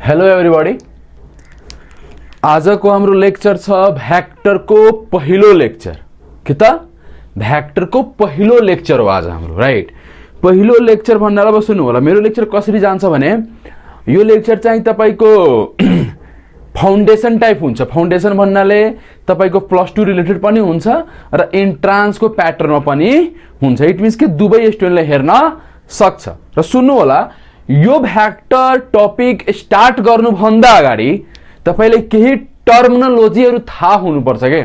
Hello everybody, आजको हाम्रो lecture छ भ्याक्टरको पहिलो लेक्चर। के त भ्याक्टरको पहिलो लेक्चर हो आज हाम्रो, राइट। पहिलो लेक्चर भन्नाले अब सुन्नु होला, मेरो लेक्चर कसरी जान्छ भने यो लेक्चर चाहिँ तपाईको फाउन्डेसन टाइप हुन्छ। फाउन्डेसन भन्नाले तपाईको प्लस 2 रिलेटेड पनि हुन्छ र एन्ट्रान्सको प्याटर्नमा पनि हुन्छ। इट मिन्स कि दुवै स्टुडेन्टले हेर्न सक्छ। र सुन्नु होला, यो भ्याक्टर टपिक स्टार्ट गर्नुभन्दा अगाडि तपाईले केही टर्मिनोलोजीहरु थाहा हुनुपर्छ के,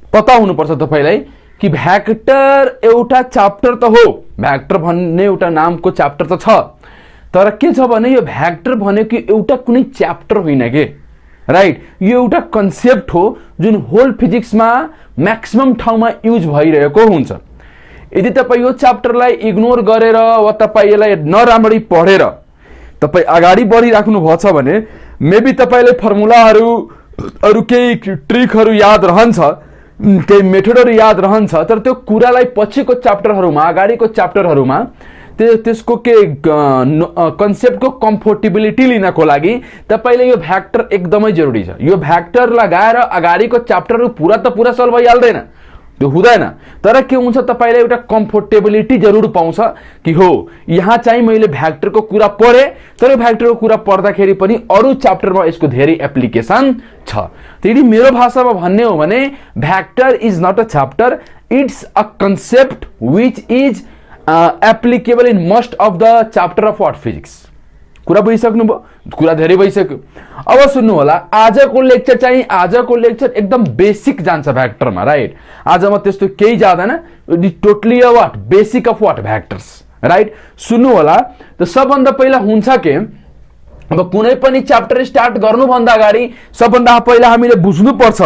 पता हुनुपर्छ तपाईलाई कि भ्याक्टर एउटा च्याप्टर त हो। भ्याक्टर भन्ने एउटा नामको च्याप्टर त छ, तर के छ भने यो भ्याक्टर भनेको एउटा कुनै च्याप्टर होइन के, राइट। यो एउटा कन्सेप्ट हो जुन होल फिजिक्समा म्याक्सिमम ठाउँमा युज भइरहेको हुन्छ। यदि तपाईं यो च्याप्टरलाई इग्नोर गरेर वा तपाईं यसलाई नराम्ररी पढेर तपाईं अगाडि बढिराख्नु भछ भने मेबी तपाईले फर्मुलाहरू अरु केही ट्रिकहरू याद रहन्छ, केही मेथडहरू याद रहन्छ, तर त्यो कुरालाई पछिको च्याप्टरहरूमा अगाडिको च्याप्टरहरूमा त्यसको के कन्सेप्टको कम्फोर्टेबिलिटी लिनको लागि तपाईले यो भ्याक्टर एकदमै जरुरी छ। यो भ्याक्टर लगाएर अगाडिको च्याप्टरहरू पूरा त पूरा सल्भ भइहाल्दैन, त्यो हुँदैन। तर के हुन्छ, तपाईले एउटा कम्फोर्टेबिलिटी जरुर पाउँछ कि हो यहाँ चाहिँ मैले भ्याक्टरको कुरा पढे, तर भ्याक्टरको कुरा पढ्दाखेरि पनि अरु च्याप्टरमा यसको धेरै एप्लिकेसन छ। त्यही मेरो भाषामा भन्ने हो भने vector is not a chapter, it's a concept which is applicable in most of the chapter of what physics. कुरा बुझिसक्नुभयो? कुरा धेरै भइसक्यो। अब सुन्नु होला, आजको लेक्चर एकदम बेसिक जान्छ भ्याक्टरमा, राइट। आज म त्यस्तो केही जाँदैन, totally a what basic of what vectors, right. सुन्नु होला, त सबभन्दा पहिला हुन्छ के, अब कुनै पनि च्याप्टर स्टार्ट गर्नुभन्दा अगाडि सबभन्दा पहिला हामीले बुझ्नु पर्छ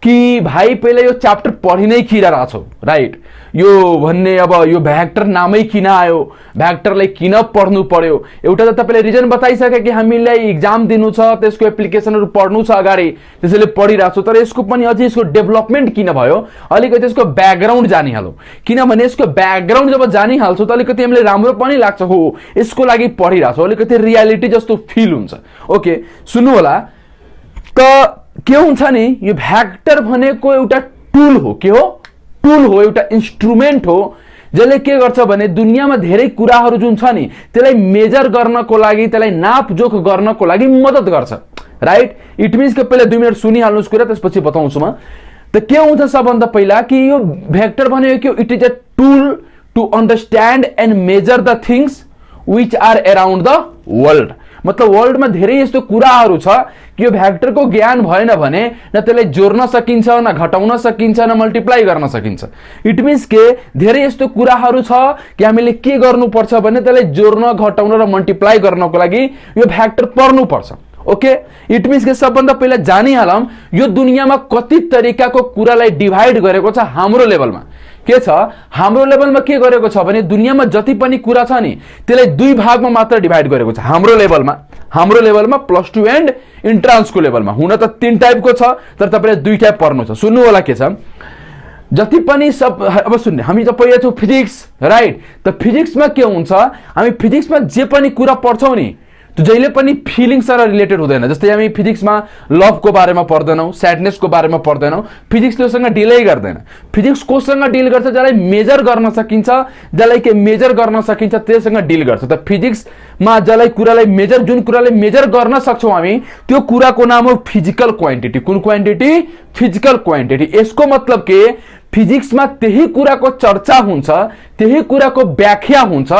कि भाइ पहिला यो च्याप्टर पढि नै किन रहेछौ, राइट। यो भन्ने अब यो भ्याक्टर नामै किन आयो, भ्याक्टरलाई किन पढ्नु पर्यो, एउटा त तपाईले रिजन बताइसके कि हामीलाई एक्जाम दिनु छ, त्यसको एप्लिकेसनहरु पढ्नु छ अगाडि, त्यसैले पढिराछौ। तर यसको पनि अझै यसको डेभलपमेन्ट किन भयो, अलिकति यसको ब्याकग्राउन्ड जानिहालौ। किनभने यसको ब्याकग्राउन्ड जब जानिहाल्छौ त अलिकति हामीलाई राम्रो पनि लाग्छ, हो यसको लागि पढिराछौ, अलिकति रियालिटी जस्तो फिल हुन्छ। ओके, सुन्नु होला, त के हुन्छ नि, यो भ्याक्टर भनेको एउटा टुल हो। के हो? टुल हो, एउटा इन्स्ट्रुमेन्ट हो जसले के गर्छ भने दुनियाँमा धेरै कुराहरू जुन छ नि त्यसलाई मेजर गर्नको लागि, त्यसलाई नापजोख गर्नको लागि मद्दत गर्छ, राइट। इट मिन्स कि पहिला 2 मिनेट सुनिहाल्नुस् कुरा, त्यसपछि बताउँछु म। त के हुन्छ सबभन्दा पहिला कि यो भ्याक्टर भनेको it is a tool to understand and measure the things which are around the world. मतलब वर्ल्डमा धेरै यस्तो कुराहरू छ कि यो भ्याक्टरको ज्ञान भएन भने न त्यसलाई जोड्न सकिन्छ, न घटाउन सकिन्छ, न मल्टिप्लाई गर्न सकिन्छ। इट मिन्स के धेरै यस्तो कुराहरू छ कि हामीले के गर्नुपर्छ भने त्यसलाई जोड्न, घटाउन र मल्टिप्लाई गर्नको लागि यो भ्याक्टर पढ्नु पर्छ। ओके, इट मिन्स के सबभन्दा पहिला जानिहालौं यो दुनियाँमा कति तरिकाको कुरालाई डिभाइड गरेको छ। हाम्रो लेभलमा के छ, हाम्रो लेभलमा के गरेको छ भने दुनियाँमा जति पनि कुरा छ नि त्यसलाई 2 भागमा मात्र डिभाइड गरेको छ। हाम्रो लेभलमा प्लस 2 एन्ड इन्ट्रान्सको लेभलमा। हुन त 3 टाइपको छ, तर तपाईले 2 टाइप पढ्नु छ। सुन्नु होला के छ, जति पनि सब अब सुन्ने, हामी त पढेको छौं फिजिक्स, राइट। त फिजिक्समा के हुन्छ, हामी फिजिक्समा जे पनि कुरा पढ्छौं नि त्यो जहिले पनि फिलिङ्ससँग रिलेटेड हुँदैन। जस्तै हामी फिजिक्समा लभको बारेमा पढ्दैनौं, स्याडनेसको बारेमा पढ्दैनौं, फिजिक्स त्योसँग डिलै गर्दैन। फिजिक्स कोसँग डिल गर्छ, जसलाई मेजर गर्न सकिन्छ, जसलाई के मेजर गर्न सकिन्छ त्यससँग डिल गर्छ। त फिजिक्समा जसलाई कुरालाई मेजर, जुन कुरालाई मेजर गर्न सक्छौं हामी, त्यो कुराको नाम हो फिजिकल क्वान्टिटी। कुन क्वान्टिटी? Physical quantity. यसको मतलब के, फिजिक्समा त्यही कुराको चर्चा हुन्छ, त्यही कुराको व्याख्या हुन्छ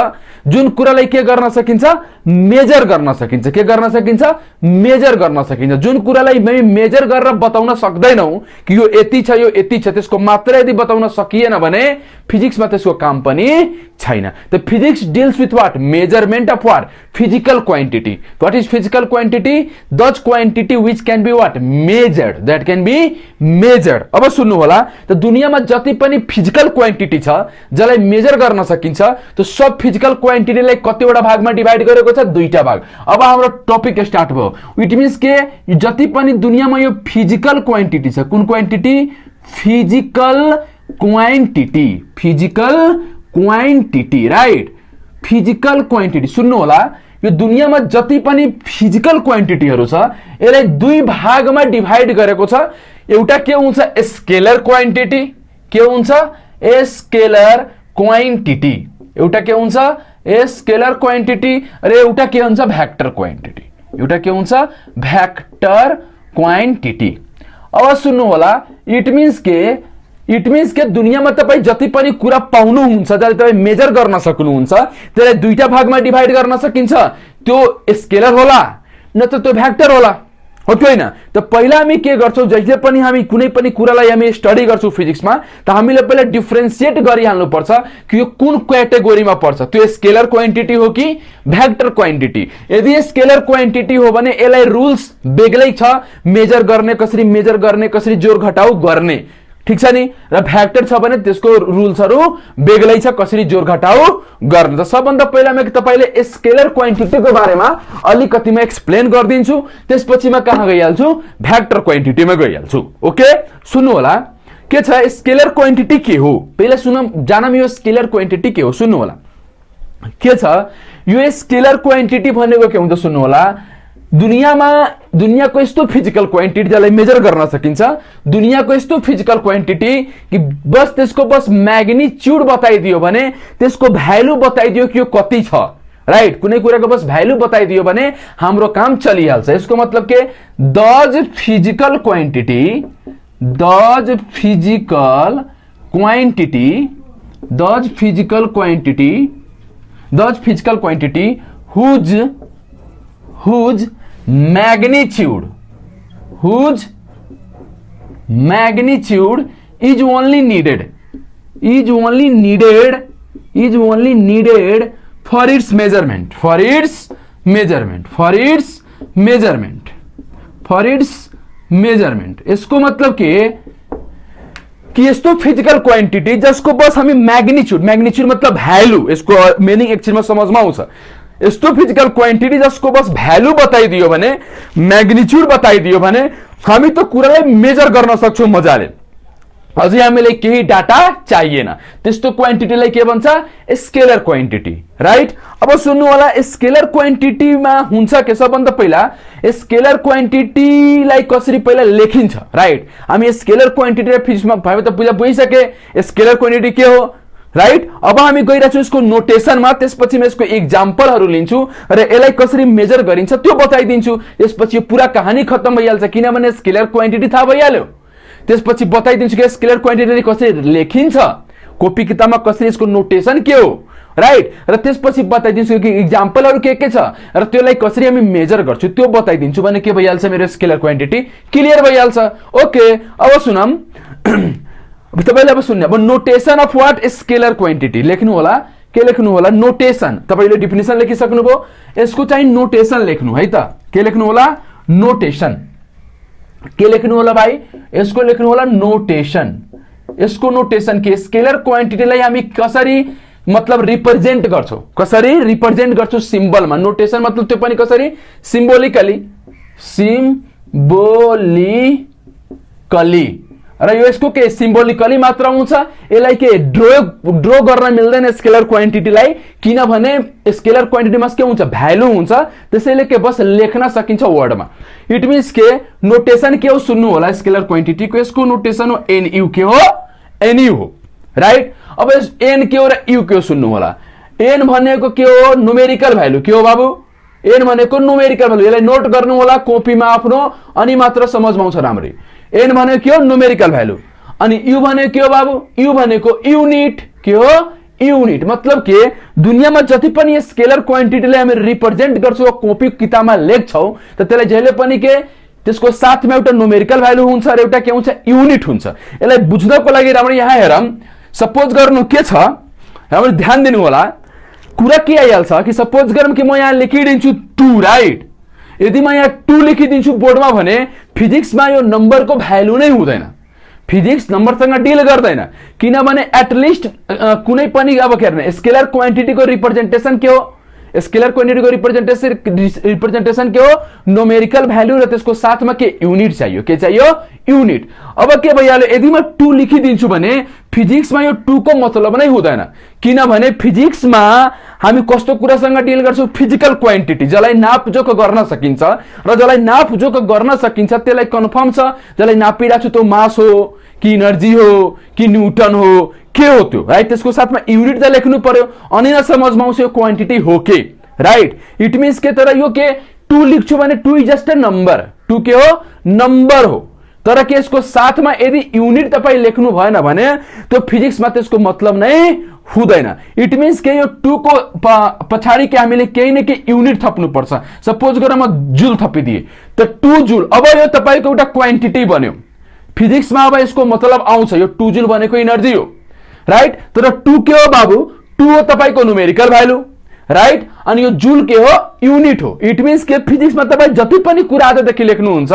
जुन कुरालाई के गर्न सकिन्छ, मेजर गर्न सकिन्छ। के गर्न सकिन्छ? मेजर गर्न सकिन्छ। जुन कुरालाई मेजर गरेर बताउन सक्दैनौ कि यो यति छ, यो यति छ, त्यसको मात्रा यदि बताउन सकिएन भने फिजिक्समा त्यसको काम पनि छैन। त physics deals with what? Measurement of what? Physical quantity. What is physical quantity? That quantity which can be what? Measured, that can be measured. अब सुन्नु होला, त दुनियाँमा जति पनि फिजिकल क्वान्टिटी छ जसलाई मेजर गर्न सकिन्छ, त्यो सब फिजिकल क्वान्टिटीलाई कतिवटा भागमा डिभाइड गरेको छ? 2टा भाग। अब हाम्रो टपिक स्टार्ट भयो। इट मिन्स के जति पनि दुनियाँमा यो फिजिकल क्वान्टिटी छ, कुन quantity? Physical quantity, right. Physical quantity, सुन्नु होला, यो दुनियाँमा जति पनि फिजिकल क्वान्टिटीहरू छ यसलाई दुई भागमा डिभाइड गरेको छ। एउटा के हुन्छ स्केलर क्वान्टिटी, के हुन्छ स्केलर क्वान्टिटी, एउटा के हुन्छ स्केलर क्वान्टिटी र एउटा के हुन्छ भेक्टर क्वान्टिटी, एउटा के हुन्छ भेक्टर क्वान्टिटी। अब सुन्नु होला, इट मिन्स के दुनियाँमा तपाईं जति पनि कुरा पाउनुहुन्छ, जसले तपाईं मेजर गर्न सक्नुहुन्छ, त्यसलाई दुईटा भागमा डिभाइड गर्न सकिन्छ। त्यो स्केलर होला न त त्यो भेक्टर होला, हो कि होइन? त पहिला हामी के गर्छौं, जहिले पनि हामी कुनै पनि कुरालाई हामी स्टडी गर्छौं फिजिक्समा, त हामीले पहिला डिफरेन्शिएट गरिहाल्नु पर्छ कि यो कुन क्याटेगोरीमा पर्छ, त्यो स्केलर क्वान्टिटी हो कि भेक्टर क्वान्टिटी। यदि स्केलर क्वान्टिटी हो भने यसलाई रुल्स बेग्लै छ, मेजर गर्ने कसरी जोड घटाउ गर्ने, ठीक छ नि। र भेक्टर छ भने त्यसको रुल्सहरू बेग्लै छ, कसरी जोड घटाउ गर्ने। त सबभन्दा पहिला म तपाईले स्केलर क्वान्टिटीको बारेमा अलिकति म एक्सप्लेन गरिदिन्छु, त्यसपछि म कहाँ गइहाल्छु, भेक्टर क्वान्टिटीमा गइहाल्छु। ओके, सुन्नु होला, के छ स्केलर क्वान्टिटी के हो, पहिला जानम यो स्केलर क्वान्टिटी के हो। सुन्नु होला, के छ यो स्केलर क्वान्टिटी भनेको के हुन्छ, सुन्नु होला, दुनियाँको यस्तो फिजिकल क्वान्टिटी जसलाई मेजर गर्न सकिन्छ, दुनियाँको यस्तो फिजिकल क्वान्टिटी कि त्यसको म्याग्निट्युड बताइदियो भने, त्यसको भ्यालु बताइदियो कि यो कति छ, राइट? कुनै कुराको बस भ्यालु बताइदियो भने हाम्रो काम चलिहाल्छ। यसको मतलब के the physical quantity whose magnitude is only needed for its measurement, इसको मतलब कि यस्तो फिजिकल क्वान्टिटी जसको बस हामी मैग्निट्यूड मतलब भ्यालु, यसको मिनिङ एकछिनमा समझमा आउँछ। यस्तो फिजिकल क्वान्टिटी जसको बस भ्यालु बताइदियो भने, मैग्निट्यूड बताइदियो भने हामी त कुरालाई मेजर गर्न सक्छौं मजाले। अझै हामीलाई केही डाटा चाहिएन, त्यस्तो क्वान्टिटीलाई के भन्छ, स्केलर क्वान्टिटी, राइट? अब सुन्नु होला, स्केलर क्वान्टिटीमा हुन्छ के, सबभन्दा पहिला स्केलर क्वान्टिटीलाई कसरी पहिला लेखिन्छ, राइट? हामी स्केलर क्वान्टिटी फिजिक्समा भयो त बुझा बुझिसके स्केलर क्वान्टिटी के हो, राइट? अब हामी गइरहेको छौं यसको नोटेसनमा, त्यसपछि म यसको एक्जाम्पलहरु लिन्छु र यसलाई कसरी मेजर गरिन्छ त्यो बताइदिन्छु। त्यसपछि पुरा कहानी खत्म भइहाल्छ, किनभने स्केलर क्वान्टिटी थाहा भइहाल्यो। त्यसपछि बताइदिन्छु कि स्केलर क्वान्टिटी कसरी लेखिन्छ, कपी किताबमा कसरी यसको नोटेसन के हो, राइट? र त्यसपछि बताइदिन्छु कि एक्जाम्पलहरु के छ र त्यसलाई कसरी हामी मेजर गर्छौं त्यो बताइदिन्छु भने के भइहाल्छ, मेरो स्केलर क्वान्टिटी क्लियर भइहाल्छ। ओके, अब सुनम, तपाईले अब सुन्नु, अब notation of what scalar quantity लेख्नु होला। के लेख्नु होला, नोटेसन। तपाईले डेफिनेसन लेखिसक्नु भयो, यसको चाहिँ नोटेसन लेख्नु है त। के लेख्नु होला, नोटेसन। के लेख्नु होला भाइ, यसको लेख्नु होला नोटेसन। यसको नोटेसन के, स्केलर क्वान्टिटीलाई हामी कसरी मतलब रिप्रेजेन्ट गर्छौं, सिम्बलमा। नोटेसन मतलब त्यो पनि कसरी, सिम्बोलिकली र यो यसको के सिम्बोलिकली मात्र हुन्छ, यसलाई के ड्रो गर्न मिल्दैन स्केलर क्वान्टिटीलाई, किनभने स्केलर क्वान्टिटीमा के हुन्छ, भ्यालु हुन्छ, त्यसैले के बस लेख्न सकिन्छ वर्डमा। इट मिन्स के नोटेसन के हो, सुन्नु होला, स्केलर क्वान्टिटीको यसको नोटेसन हो एनयू। के हो, एनयू हो, राइट? अब एन के हो र यू के हो, सुन्नु होला। एन भनेको के हो, न्यूमेरिकल भ्यालु। के हो बाबु, एन भनेको न्यूमेरिकल भ्यालु। यसलाई नोट गर्नु होला कपीमा आफ्नो, अनि मात्र समझमा आउँछ राम्ररी। एन भनेको के हो, न्यूमेरिकल भ्यालु। अनि यू भनेको के हो बाबु, यू भनेको युनिट। के हो, युनिट। मतलब के दुनियाँमा जति पनि स्केलर क्वान्टिटीलाई हामी रिप्रेजेन्ट गर्छौं, कपी किताबमा लेख्छौं, त त्यसलाई जहिले पनि के त्यसको साथमा एउटा न्यूमेरिकल भ्यालु हुन्छ र एउटा के हुन्छ, युनिट हुन्छ। यसलाई बुझ्नको लागि राम्ररी यहाँ हेरौं। सपोज गर्नु के छ, राम्ररी ध्यान दिनु होला, कुरा के आइहाल्छ कि सपोज गरौँ कि म यहाँ लेखिदिन्छु 2, राइट? यदि म यहाँ 2 लेखिदिन्छु बोर्डमा भने फिजिक्समा यो नम्बरको भ्यालु नै हुँदैन, फिजिक्स नम्बरसँग डिल गर्दैन, किनभने एटलिस्ट कुनै पनि अब के हेर्ने स्केलर क्वान्टिटीको रिप्रेजेन्टेसन के हो, स्केलर क्वान्टिटी को रिप्रेजेंटेशन के हो न्यूमेरिकल भ्यालु र त्यसको साथमा के युनिट चाहियो, के चाहियो युनिट। अब के भइहाल्यो, यदि म 2 लेखिदिन्छु भने फिजिक्समा यो 2 को मतलब नै हुँदैन, किनभने फिजिक्समा हामी कस्तो कुरासँग डिल गर्छौं, फिजिकल क्वान्टिटी जसलाई नापजोख गर्न सकिन्छ र जसलाई नापजोख गर्न सकिन्छ त्यसलाई कन्फर्म छ, जसलाई नापिरहेको छु त्यो मास हो कि एनर्जी हो कि न्यूटन हो के हो त्यो, राइट। त्यसको साथमा युनिट त लेख्नु पर्यो, अनि न समझमा आउँछ यो क्वान्टिटी हो के, राइट। इट मीन्स के तर यो के 2 लेख्छु भने 2 इज जस्ट अ नम्बर, 2 के हो नम्बर हो, तर के यसको साथमा यदि युनिट तपाईं लेख्नु भएन भने त्यो फिजिक्समा त्यसको मतलब नै हुँदैन। इट मीन्स के यो 2 को पछाडि के हामीले केही न केही युनिट थप्नु पर्छ। सपोज गरेर म जुल थपिदिए त 2 जुल, अब यो तपाईको एउटा क्वान्टिटी बन्यो। फिजिक्समा अब यसको मतलब आउँछ, यो 2 जुल भनेको एनर्जी हो, राइट। तर 2 के हो बाबु, 2 हो तपाईको न्यूमेरिकल भ्यालु, राइट। अनि यो जुल के हो युनिट हो। इट मीन्स के फिजिक्समा तपाई जति पनि कुरा आजदेखि लेख्नुहुन्छ,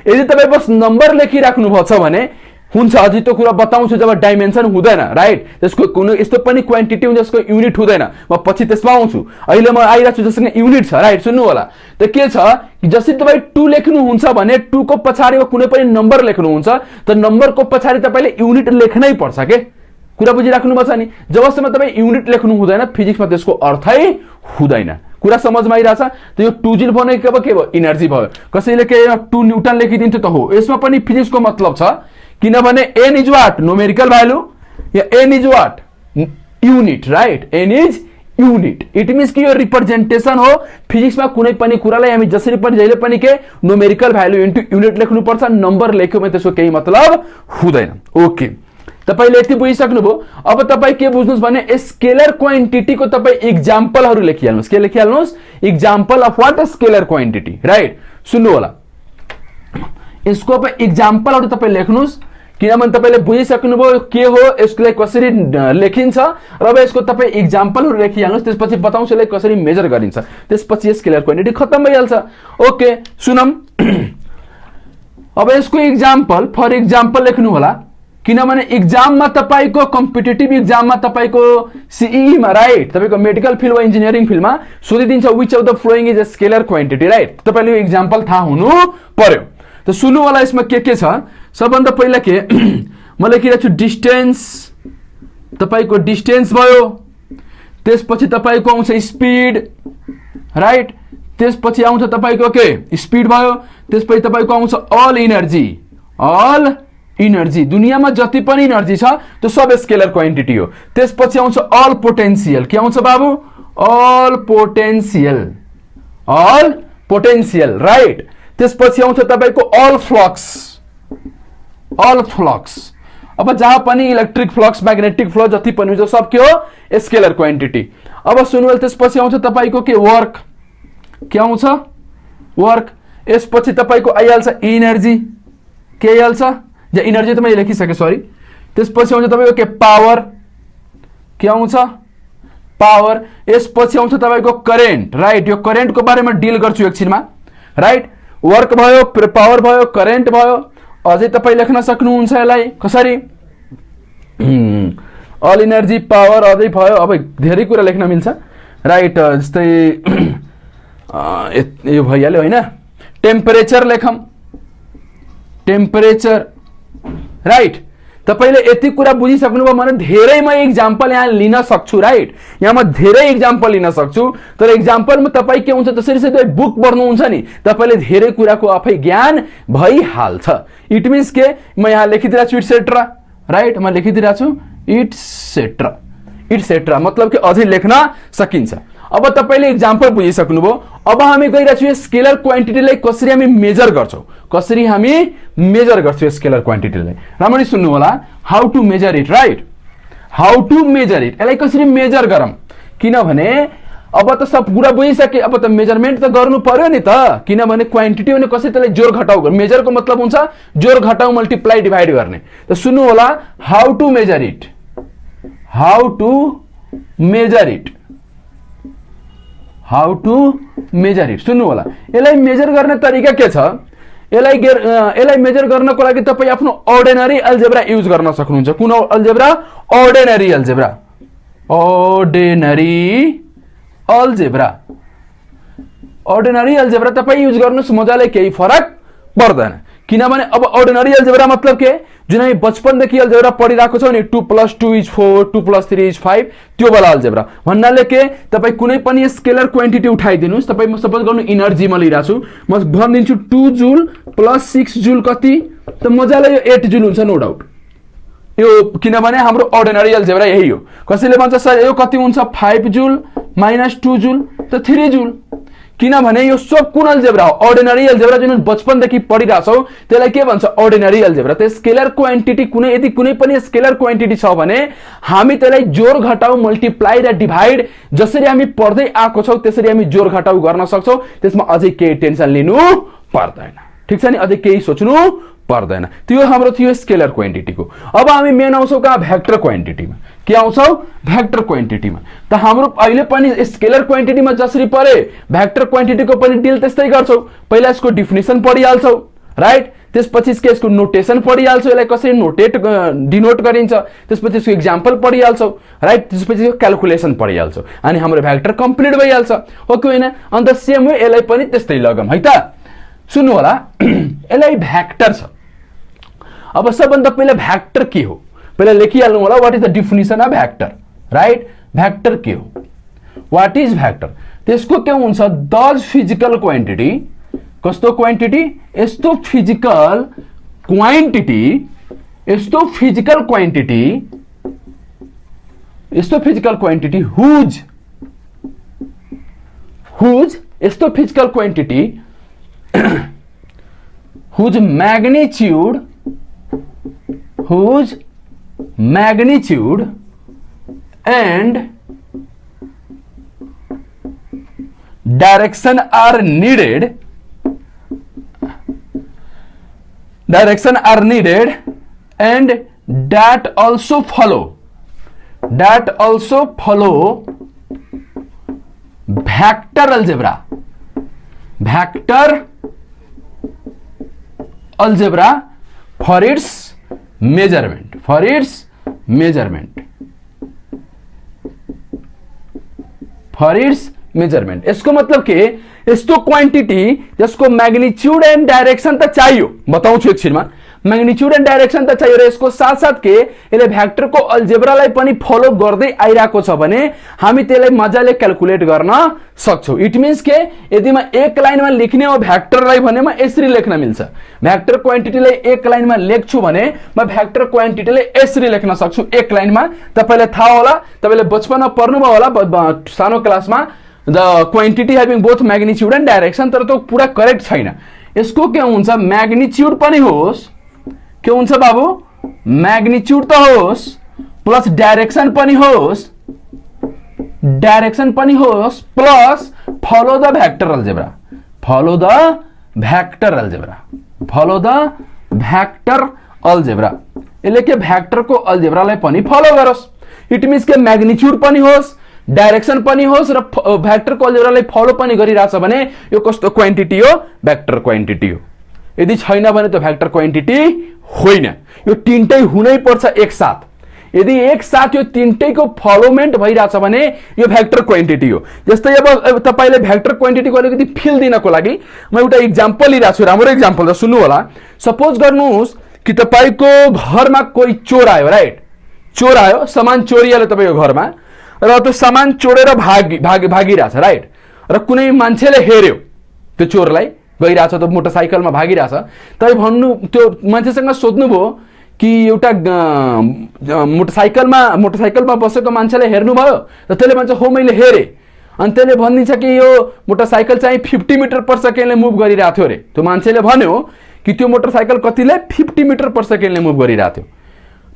यदि तपाई बस नम्बर लेखिराख्नु भछ भने हुन्छ, अझै त्यो कुरा बताउँछु जब डाइमेन्सन हुँदैन, राइट। त्यसको कुनै यस्तो पनि क्वान्टिटी हुन्छ जसको युनिट हुँदैन, म पछि त्यसमा आउँछु। अहिले म आइरहेको छु जससँग युनिट छ, राइट। सुन्नु होला, त के छ जसरी तपाई 2 लेख्नुहुन्छ भने 2 को पछाडि कुनै पनि नम्बर लेख्नुहुन्छ त नम्बरको पछाडि तपाईले युनिट लेख्नै पर्छ के, कुरा बुझिराख्नु पर्छ नि। जबसम्म तपाई युनिट लेख्नु हुँदैन फिजिक्समा त्यसको अर्थै हुँदैन। कुरा समझमा आइरहेछ। त यो 2 जुल भनेको अब के भयो, एनर्जी भयो। कसैले के 2 न्यूटन लेखिदिन्छ त हो, यसमा पनि फिजिक्सको मतलब छ, किनभने n is what numerical value yeah n is what unit, right. n is unit. It means कि यो रिप्रेजेन्टेसन हो। फिजिक्समा कुनै पनि कुरालाई हामी जसरी पनि जहिले पनि के न्यूमेरिकल भ्यालु इन्टु युनिट लेख्नु पर्छ, नम्बर लेख्यो भने त्यसको केही मतलब हुँदैन। ओके, तपाईले यति बुझिसक्नुभयो। अब तपाई के बुझ्नुस् भने स्केलर क्वान्टिटी को तपाई एक्जाम्पलहरु लेखिहाल्नुस्। के लेखिहाल्नुस्, example of what scalar quantity, right. सुन्नु होला, यसको अब एक्जाम्पलहरु तपाई लेख्नुस्, किनभने तपाईले बुझिसक्नुभयो के हो, यसलाई कसरी लेखिन्छ र अब यसको तपाई एक्जाम्पलहरु लेखिहाल्नुस्। त्यसपछि बताउँछु यसलाई कसरी मेजर गरिन्छ, त्यसपछि स्केलर क्वान्टिटी खत्म भइहाल्छ। ओके सुनम, अब यसको एक्जाम्पल फर एक्जाम्पल लेख्नु होला, किनभने एक्जाममा तपाईको कम्पिटिटिभ एक्जाममा तपाईको सीई मा, राइट, तपाईको मेडिकल फिल्ड वा इन्जिनियरिङ फिल्डमा सोधिदिन्छ which of the following is a scalar quantity, right. तपाईले यो एक्जाम्पल थाहा हुनु पर्यो। त सुन्नु होला, यसमा के छ। सबभन्दा पहिला के म लेखिरहेको छु, डिस्टेन्स, तपाईको डिस्टेन्स भयो, त्यसपछि तपाईको आउँछ स्पिड, राइट। त्यसपछि आउँछ तपाईको के स्पिड भयो, त्यसपछि तपाईको आउँछ अल एनर्जी, अल एनर्जी, दुनियामा जति पनि एनर्जी छ त्यो सब स्केलर क्वान्टिटी हो। त्यसपछि आउँछ अल पोटेन्शियल, के आउँछ बाबु, all potential, all potential, right. त्यसपछि आउँछ तपाईको अल फ्लक्स, अल फ्लक्स। अब जहाँ पनि इलेक्ट्रिक फ्लक्स, म्याग्नेटिक फ्लो जति पनि हुन्छ सब के हो स्केलर क्वान्टिटी। अब सुन्नु, त्यसपछि आउँछ तपाईको के वर्क, के आउँछ वर्क। यसपछि तपाईको आइहाल्छ एनर्जी, के आइहाल्छ या एनर्जी त मैले लेखिसके, सरी। त्यसपछि आउँछ तपाईको के पावर, के आउँछ पावर। यसपछि आउँछ तपाईको करेन्ट, राइट। यो करेन्टको बारेमा डिल गर्छु एकछिनमा, राइट। वर्क भयो, पावर भयो, करेन्ट भयो। अझै तपाई लेख्न सक्नुहुन्छ यसलाई कसरी, अल एनर्जी, पावर, अझै भयो। अब धेरै कुरा लेख्न मिल्छ, राइट। जस्तै यो भइहाल्यो हैन। टेम्परेचर लेखम, टेम्परेचर, राइट। तपाईले यति कुरा बुझिसक्नुभयो भने धेरै म एक्जाम्पल यहाँ लिन सक्छु, राइट। यहाँ म धेरै एक्जाम्पल लिन सक्छु, तर एक्जाम्पलमा तपाई के हुन्छ, त्यसरी चाहिँ बुक पढ्नुहुन्छ नि, तपाईले धेरै कुराको आफै ज्ञान भइहाल्छ। इट मीन्स के म यहाँ लेखिदिरहेको छु इट्सेट्रा, राइट। म लेखिदिरहेको छु इट्सेट्रा, इट्सेट्रा, मतलब कि अझै लेख्न सकिन्छ। अब तपाईले एक्जाम्पल बुझिसक्नुभयो। अब हामी गइरहेछौँ यो स्केलर क्वान्टिटीलाई कसरी हामी मेजर गर्छौं, कसरी हामी मेजर गर्छौं स्केलर क्वान्टिटीलाई। राम्ररी सुन्नु होला, how to measure it, right. How to measure it, यसलाई कसरी मेजर गरौँ, किनभने अब त सब कुरा बुझिसके, अब त मेजरमेन्ट त गर्नु पर्यो नि त। किनभने क्वान्टिटी भने कसरी त्यसलाई जोड घटाउ गर्ने, मेजरको मतलब हुन्छ जोड घटाउ मल्टिप्लाई डिभाइड गर्ने। त सुन्नु होला, how to measure it, how to measure it, how to measure it. सुन्नु होला, यसलाई मेजर गर्ने तरिका के छ, यसलाई मेजर गर्नको लागि तपाई आफ्नो अर्डिनरी अल्जेब्रा युज गर्न सक्नुहुन्छ। कुन algebra, ordinary algebra, ordinary algebra ordinary algebra तपाईँ युज गर्नुहोस् मजाले केही फरक पर्दैन किनभने अब अर्डिनरी अल्जेब्रा मतलब के जुन हामी बचपनदेखि अल्जेब्रा पढिरहेको छौँ नि 2 + 2 = 4 2 + 3 = 5 त्यो वाला अल्जेब्रा भन्नाले के तपाईँ कुनै पनि स्केलर क्वान्टिटी उठाइदिनुस् तपाईँ म सपोज गर्नु इनर्जी म लिइराछु म भनिदिन्छु 2 जुल + 6 जुल कति त मजाले यो 8 जुल हुन्छ नो डाउट यो किनभने हाम्रो अर्डिनरी अल्जेब्रा यही हो कसैले भन्छ सर यो कति हुन्छ 5 जुल - 2 जुल त 3 जुल किनभने यो सब कुन अल्जेब्रा हो अर्डिनरी अल्जेब्रा जुन बचपनदेखि पढिरहेछौ त्यसलाई के भन्छ अर्डिनरी अल्जेब्रा त्यो स्केलर क्वान्टिटी कुनै यदि कुनै पनि स्केलर क्वान्टिटी छ भने हामी त्यसलाई जोड घटाउ मल्टिप्लाई र डिभाइड जसरी हामी पढ्दै आएको छौ त्यसरी हामी जोड घटाउ गर्न सक्छौ त्यसमा अझै केही टेन्सन लिनु पर्दैन ठीक छ नि अझै केही सोच्नु पर्दैन त्यो हाम्रो थियो स्केलर क्वान्टिटीको अब हामी मेन आउँछौ कहाँ भेक्टर क्वान्टिटीमा के आउँछौ भेक्टर क्वान्टिटीमा त हाम्रो अहिले पनि स्केलर क्वान्टिटीमा जसरी परे भेक्टर क्वान्टिटीको पनि डिल त्यस्तै गर्छौ पहिला यसको डेफिनेसन पढिहाल्छौ राइट त्यसपछि यसको नोटेसन पढिहाल्छौ यसलाई कसरी डिनोट गरिन्छ त्यसपछि यसको एक्जाम्पल पढिहाल्छौ राइट त्यसपछि क्याल्कुलेसन पढिहाल्छौ अनि हाम्रो भेक्टर कम्प्लिट भइहाल्छ हो कि होइन अन्त सेम वे यसलाई पनि त्यस्तै लगम है त सुन्नु होला यसलाई भेक्टर छ अब सबभन्दा पहिला भेक्टर के हो पहिला लेखिहाल्नु होला what is the definition of vector right vector के हो व्हाट इज भेक्टर त्यसको के हुन्छ द फिजिकल क्वान्टिटी कस्तो क्वान्टिटी यस्तो फिजिकल क्वान्टिटी यस्तो फिजिकल क्वान्टिटी हुज यस्तो physical quantity whose magnitude and direction are needed and that also follow vector algebra for its measurement यसको मतलब के यस्तो क्वान्टिटी जसको मैग्नीट्यूड एंड डायरेक्सन त चाहियो बताउँछु एकछिनमा मैग्नीट्यूड एंड डायरेक्सन त चाहियो र यसको साथसाथ के यसले भेक्टरको अल्जेब्रालाई पनि फलो गर्दै आइराको छ भने हामी त्यसलाई मजाले क्याल्कुलेट गर्न सक्छौ इट मीन्स के यदि म एक लाइनमा लेख्ने हो भेक्टरलाई भने म यसरी लेख्न मिल्छ भेक्टर क्वान्टिटीलाई एक लाइनमा लेख्छु भने म भेक्टर क्वान्टिटीलाई यसरी लेख्न सक्छु एक लाइनमा तपाईलाई थाहा होला तपाईले बचपनमा पढ्नुभयो होला सानो क्लासमा the quantity having both magnitude and direction तर त्यो पुरा करेक्ट छैन यसको के हुन्छ मैग्नीट्यूड पनि होस् के हुन्छ बाबु मैग्नीट्यूड त होस् प्लस डायरेक्सन पनि होस् plus follow the vector algebra यसले के भेक्टरको अल्जेब्रालाई पनि फलो गरोस् इट मीन्स के मैग्नीट्यूड पनि होस् डायरेक्सन पनि होस् र भेक्टरको अल्जेब्रालाई फलो पनि गरिरहेछ भने यो कस्तो क्वान्टिटी हो भेक्टर क्वान्टिटी हो यदि छैन भने त भेक्टर क्वान्टिटी होइन यो तीनटै हुनै पर्छ एकसाथ यदि एकसाथ यो तीनटैको फलोमेन्ट भइराछ भने यो भेक्टर क्वान्टिटी हो जस्तै अब तपाईले भेक्टर क्वान्टिटीको अलिकति फिल दिनको लागि म एउटा एक्जाम्पल लिइराछु छु राम्रो एक्जाम्पल छ सुन्नु होला सपोज गर्नुहोस् कि तपाईको घरमा कोही चोर आयो राइट चोर आयो सामान चोरियाले तपाईको घरमा र त्यो सामान चोरेर भागिरहेछ राइट र कुनै मान्छेले हेर्यो त्यो चोरलाई गइरहेछ त मोटरसाइकलमा भागिरहेछ तपाईँ भन्नु त्यो मान्छेसँग सोध्नुभयो कि एउटा मोटरसाइकलमा बसेको मान्छेले हेर्नुभयो र त्यसले भन्छ हो मैले हेरेँ अनि त्यसले भनिदिन्छ कि यो मोटरसाइकल चाहिँ 50 मिटर पर सेकेन्डले मुभ गरिरहेको थियो अरे त्यो मान्छेले भन्यो कि त्यो मोटरसाइकल कतिले 50 मिटर पर सेकेन्डले मुभ गरिरहेको थियो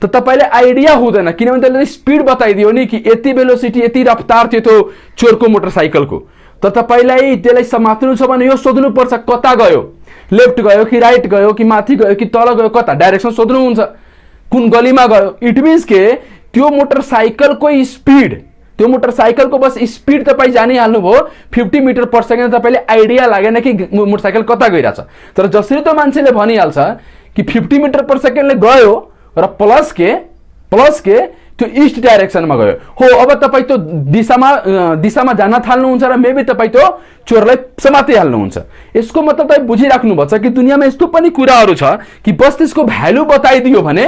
त तपाईले आइडिया हुँदैन किनभने त्यसले स्पिड बताइदियो नि कि यति भेलोसिटी यति रफ्तार थियो त्यो चोरको मोटरसाइकलको त तपाईलाई त्यसलाई समात्नु छ भने यो सोध्नु पर्छ कता गयो लेफ्ट गयो कि राइट गयो कि माथि गयो कि तल गयो कता डाइरेक्सन सोध्नु हुन्छ कुन गलीमा गयो इट मीन्स के त्यो मोटरसाइकलको स्पिड त्यो मोटरसाइकलको बस स्पिड तपाई जानि हाल्नु भयो 50 मिटर पर सेकेन्ड तपाईले आइडिया लागेन कि मोटरसाइकल कता गइराछ तर जसरी त मान्छेले भनिहाल्छ कि 50 मिटर पर सेकेन्डले गयो र प्लस के त्यो ईस्ट डाइरेक्सनमा गयो हो। अब तपाईँ त्यो दिशामा जान थाल्नुहुन्छ र मेबी तपाईँ त्यो चोरलाई समातिहाल्नुहुन्छ। यसको मतलब तपाईँ बुझिराख्नुपर्छ कि दुनियाँमा यस्तो पनि कुराहरू छ कि बस त्यसको भ्यालु बताइदियो भने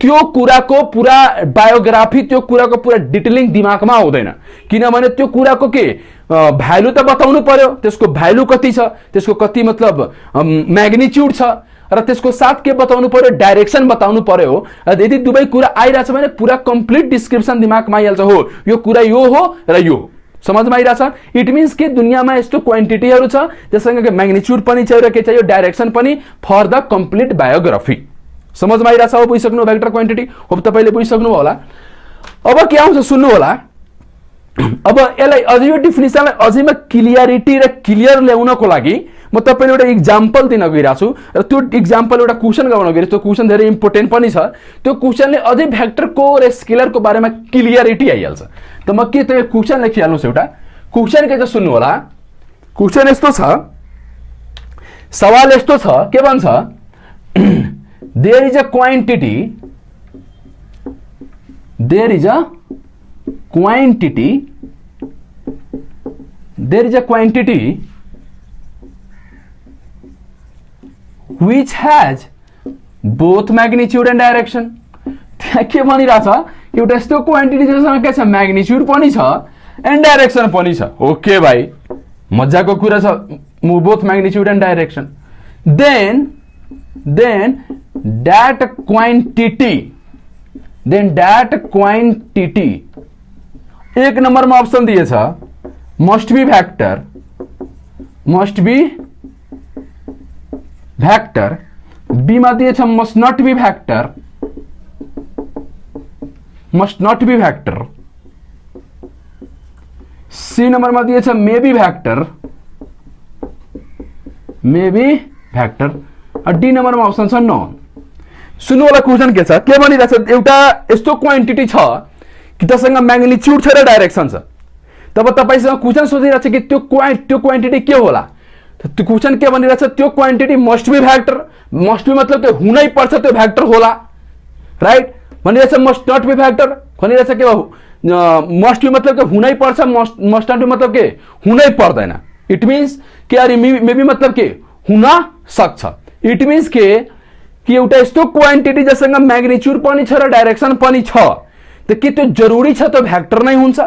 त्यो कुराको पुरा बायोग्राफी, त्यो कुराको पुरा डिटेलिङ दिमागमा आउँदैन। किनभने त्यो कुराको के भ्यालु त बताउनु पर्यो, त्यसको भ्यालु कति छ, त्यसको कति मतलब म्याग्निच्युड छ, र त्यसको साथ के बताउनु पर्यो, डाइरेक्सन बताउनु पर्यो। यदि दुवै कुरा आइरहेछ भने पुरा कम्प्लिट डिस्क्रिप्सन दिमागमा आइहाल्छ, हो यो कुरा यो हो र यो समझमा आइरहेछ। इट मिन्स कि दुनियाँमा यस्तो क्वान्टिटीहरू छ जससँग म्याग्निच्युड पनि चाहियो र के चाहियो, डाइरेक्सन पनि फर द कम्प्लिट बायोग्राफी। समझमा आइरहेछ हो, बुझिसक्नु भेक्टर क्वान्टिटी, हो तपाईले बुझिसक्नु होला। अब के आउँछ सुन्नु होला। अब यसलाई अझै यो डिफिनिसनलाई अझैमा क्लियरिटी र क्लियर ल्याउनको लागि म तपाईलाई एउटा इक्जाम्पल दिन गइरहेको छु र त्यो इक्जाम्पल एउटा क्वेशन गर्न गइरहेको छु। त्यो क्वेशन धेरै इम्पोर्टेन्ट पनि छ। त्यो क्वेशनले अझै भेक्टरको र स्केलरको बारेमा क्लियरिटी आइहाल्छ। त म के त्यो क्वेशन लेखिहाल्नुस्। एउटा क्वेशन के छ सुन्नु होला। क्वेशन यस्तो छ, सवाल यस्तो छ, के भन्छ, there is a quantity which has both magnitude and direction। त्यहाँ के भनिरहेछ, एउटा यस्तो क्वान्टिटी जससँग के छ, म्याग्निच्युड पनि छ एन्ड डाइरेक्सन पनि छ। ओके भाइ, मजाको कुरा छ, both magnitude and direction. Then that quantity एक नंबरमा अप्सन दिएछ, must be vector, बी मा दिएछ must not be vector, C नंबरमा दिएछ may be vector, डी नंबरमा अप्सन छ नन। सुन्नु होला क्वेशन के छ, के भनिरहेछ, एउटा यस्तो क्वान्टिटी छ कि त्यससँग म्याग्निच्युड छ र डाइरेक्सन छ। तब तपाईसँग क्वेशन सोचिरहेछ कि त्यो क्वान्टिटी के होला। त्यो क्वेशन के भनिरहेछ, त्यो quantity must be vector. Must be मतलब के हुनै पर्छ, त्यो भेक्टर होला, राइट। भनिरहेछ मस्ट नट बी भेक्टर, भनिरहेछ के मस्ट बी मतलब के हुनै पर्छ, मस्ट नट बी मतलब के हुनै पर्दैन। इट मिन्स के अरे मे बी मतलब के हुन सक्छ। इट मिन्स कि एउटा यस्तो क्वान्टिटी जससँग म्याग्निच्युड पनि छ र डाइरेक्सन पनि छ, त के त्यो जरुरी छ त्यो भेक्टर नै हुन्छ।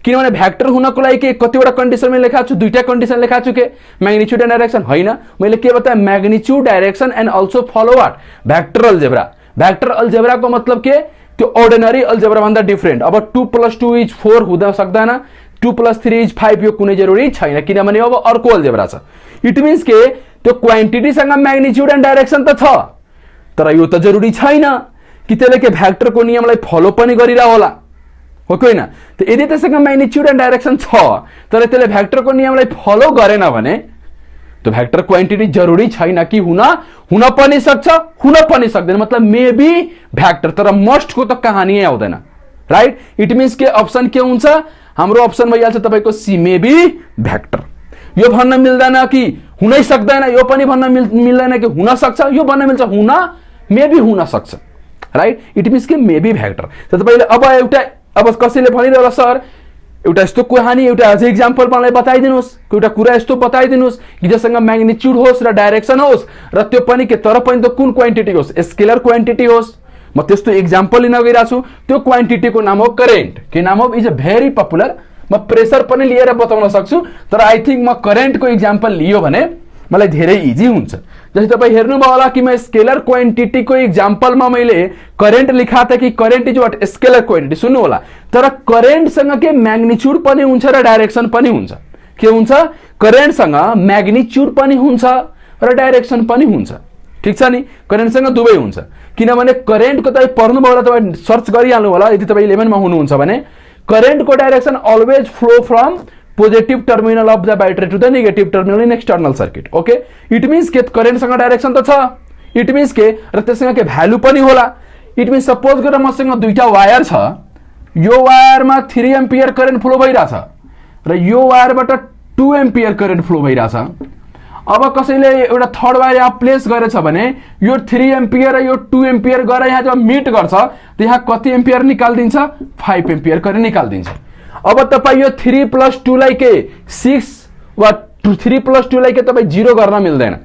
किनभने भेक्टर हुनको लागि के कतिवटा कन्डिसनमा लेखा छु, दुईटा कन्डिसन लेखा छु, के म्याग्निच्युड एन्ड डाइरेक्सन होइन। मैले के बताएँ, magnitude direction and also follow what, vector algebra. Vector अलजेब्राको मतलब के, त्यो अर्डिनरी अलजेब्रा भन्दा डिफरेन्ट। अब 2 + 2 = 4 हुन सक्दैन, 2 + 3 = 5 यो कुनै जरुरी छैन, किनभने अब अर्को अलजेब्रा छ। इट मिन्स के त्यो क्वान्टिटीसँग म्याग्निच्युड एन्ड डाइरेक्सन त छ, तर यो त जरुरी छैन कि त्यसले के भेक्टरको नियमलाई फलो पनि गरिरह होला, हो कि होइन। त यदि त्यससँग म्याग्निच्युड एन्ड डाइरेक्सन छ तर त्यसले भेक्टरको नियमलाई फलो गरेन भने त्यो भेक्टर क्वान्टिटी जरुरी छैन कि हुन पनि सक्छ, हुन पनि सक्दैन। मतलब मे बी भेक्टर, तर मस्टको त कहानी आउँदैन, राइट। इट मिन्स के अप्सन के हुन्छ, हाम्रो अप्सन भइहाल्छ तपाईको सी, मे बी भेक्टर। यो भन्न मिल्दैन कि हुनै सक्दैन, यो पनि भन्न मिल्दैन कि हुन सक्छ, यो भन्न मिल्छ हुन मे बी हुन सक्छ, राइट। इट मिन्स कि मे बी भेक्टर। त तपाईले अब कसैले भनिरहला सर एउटा यस्तो कहानी, एउटा अझै इक्जाम्पल मलाई बताइदिनुस्, एउटा कुरा यस्तो बताइदिनुस् कि जससँग म्याग्निच्युड होस् र डाइरेक्सन होस् र त्यो पनि के, तर पनि त कुन क्वान्टिटी होस्, स्केलर क्वान्टिटी होस्। म त्यस्तो इक्जाम्पल लिन गइरहेको छु। त्यो क्वान्टिटीको नाम हो करेन्ट। के नाम हो, इज अ भेरी पपुलर। म प्रेसर पनि लिएर बताउन सक्छु, तर आई थिंक म करेन्टको इक्जाम्पल लियो भने मलाई धेरै इजी हुन्छ। जस्तै तपाईँ हेर्नुभयो होला कि म स्केलर क्वान्टिटीको इक्जाम्पलमा मैले करेन्ट लेखा था कि current is what, scalar quantity. सुन्नु होला, तर करेन्टसँग के म्याग्निच्युड पनि हुन्छ र डाइरेक्सन पनि हुन्छ। के हुन्छ, करेन्टसँग म्याग्निच्युड पनि हुन्छ र डाइरेक्सन पनि हुन्छ, ठीक छ नि। करेन्टसँग दुवै हुन्छ, किनभने करेन्टको तपाईँ पढ्नुभयो होला, तपाईँ सर्च गरिहाल्नु होला यदि तपाईँ 11 मा हुनुहुन्छ भने। करेन्टको direction always flow from positive terminal of the battery to the negative terminal in external circuit। Okay, it means के करेन्टसँग डाइरेक्सन त छ, इट मिन्स के र त्यससँग के भ्यालु पनि होला। इट मिन्स सपोज गरेर मसँग दुईटा वायर छ, यो वायरमा 3 एम्पियर करेन्ट फ्लो भइरहेछ र यो वायरबाट 2 एम्पियर करेन्ट फ्लो भइरहेछ। अब कसैले एउटा थर्ड वायर यहाँ प्लेस गरेछ भने यो 3 एम्पियर र यो 2 एम्पियर गरेर यहाँ जब मिट गर्छ त यहाँ कति एम्पियर निकाल्दिन्छ 5 एम्पियर गरेर निकाल्दिन्छ। अब तपाई यो 3 + 2 लाई के 6 वा 3 + 2 लाई के तपाई 0 गर्न मिल्दैन,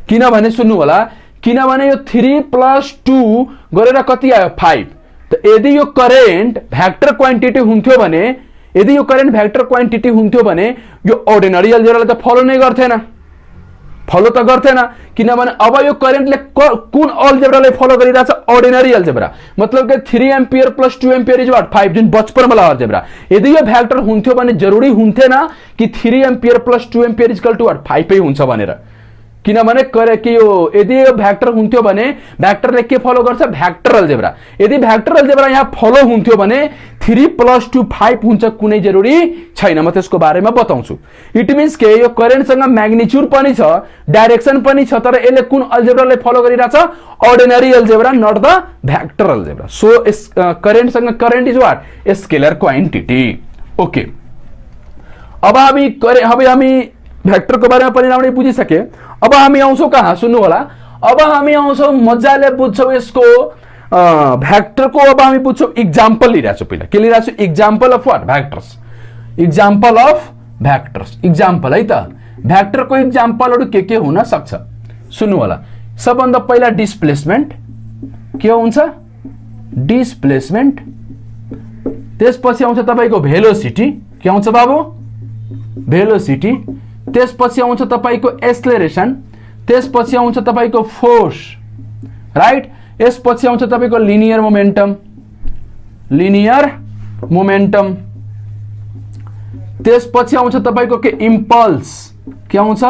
किनभने सुन्नु होला, किनभने यो 3 + 2 गरेर कति आयो 5। त यदि यो करेन्ट भ्याक्टर क्वान्टिटी हुन्थ्यो भने, यदि यो करेन्ट भ्याक्टर क्वान्टिटी हुन्थ्यो भने यो अर्डिनरी अलजेब्राले त फलो नै गर्थेन, फलो त गर्थेन, किनभने अब यो करेन्टले कुन अलजेब्रालाई फलो गरिरहेछ अर्डिनरी अलजेब्रा, मतलब कि 3 एम्पियर + 2 एम्पियर इज व्हाट 5 जुन बचपनवाला अलजेब्रा। यदि यो भ्याक्टर हुन्थ्यो भने जरुरी हुन्थेन कि 3 ampere + 2 ampere equal to what 5 हुन्छ भनेर, किनभने कि यो यदि यो भ्याक्टर हुन्थ्यो भने भ्याक्टरले के फलो गर्छ भ्याक्टर अलजेब्रा। यदि भ्याक्टर अलजेब्रा यहाँ फलो हुन्थ्यो भने 3 + 2 5 हुन्छ, कुनै जरुरी छैन, म त्यसको बारेमा बताउँछु। इट मिन्स के यो करेन्टसँग म्याग्निट्युड पनि छ, डाइरेक्सन पनि छ, तर यसले कुन अलजेब्रालाई फलो गरिरहेछ ordinary algebra, not the vector algebra. So करेन्टसँग current is what scalar quantity. Okay, अब हामी भ्याक्टरको बारेमा पनि राम्ररी बुझिसके। अब हामी आउँछौँ कहाँ सुन्नु होला, अब हामी आउँछौँ मजाले बुझ्छौँ यसको भ्याक्टरको। अब हामी बुझ्छौँ इक्जाम्पल लिइरहेको छु, पहिला के लिइरहेको छु example of what vectors, example of vectors, example है त। भ्याक्टरको इक्जाम्पलहरू के हुन सक्छ सुन्नु होला। सबभन्दा पहिला डिस्प्लेसमेन्ट के हुन्छ डिस्प्लेसमेन्ट, त्यसपछि आउँछ तपाईको भेलोसिटी, के आउँछ बाबु भेलोसिटी, त्यसपछि आउँछ तपाईको एक्सेलरेसन, त्यसपछि आउँछ तपाईको फोर्स, राइट, यसपछि आउँछ तपाईको लिनियर मोमेन्टम, लिनियर मोमेन्टम, त्यसपछि आउँछ तपाईको के इम्पल्स, के आउँछ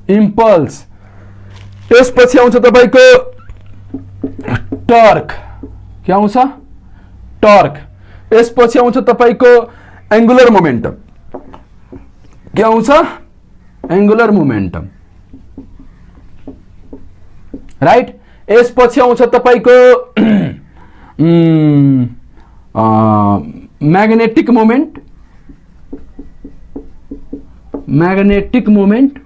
इम्पल्स, त्यसपछि आउँछ तपाईको टर्क, के आउँछ टर्क, यसपछि आउँछ तपाईको एंगुलर मोमेन्टम, के आउँछ एंगुलर मोमेन्टम, राइट, यसपछि आउँछ तपाईको magnetic moment, magnetic moment,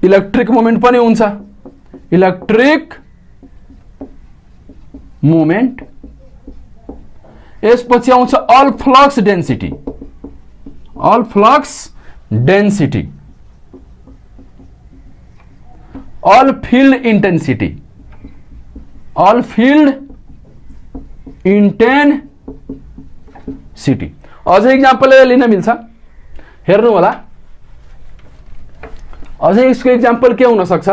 electric moment पनि हुन्छ, इलेक्ट्रिक मोमेन्ट, यसपछि आउँछ all flux density, all flux density, all field intensity, all field intensity. अझै इक्जाम्पल लिन मिल्छ, हेर्नु होला, अझै यसको इक्जाम्पल के हुन सक्छ,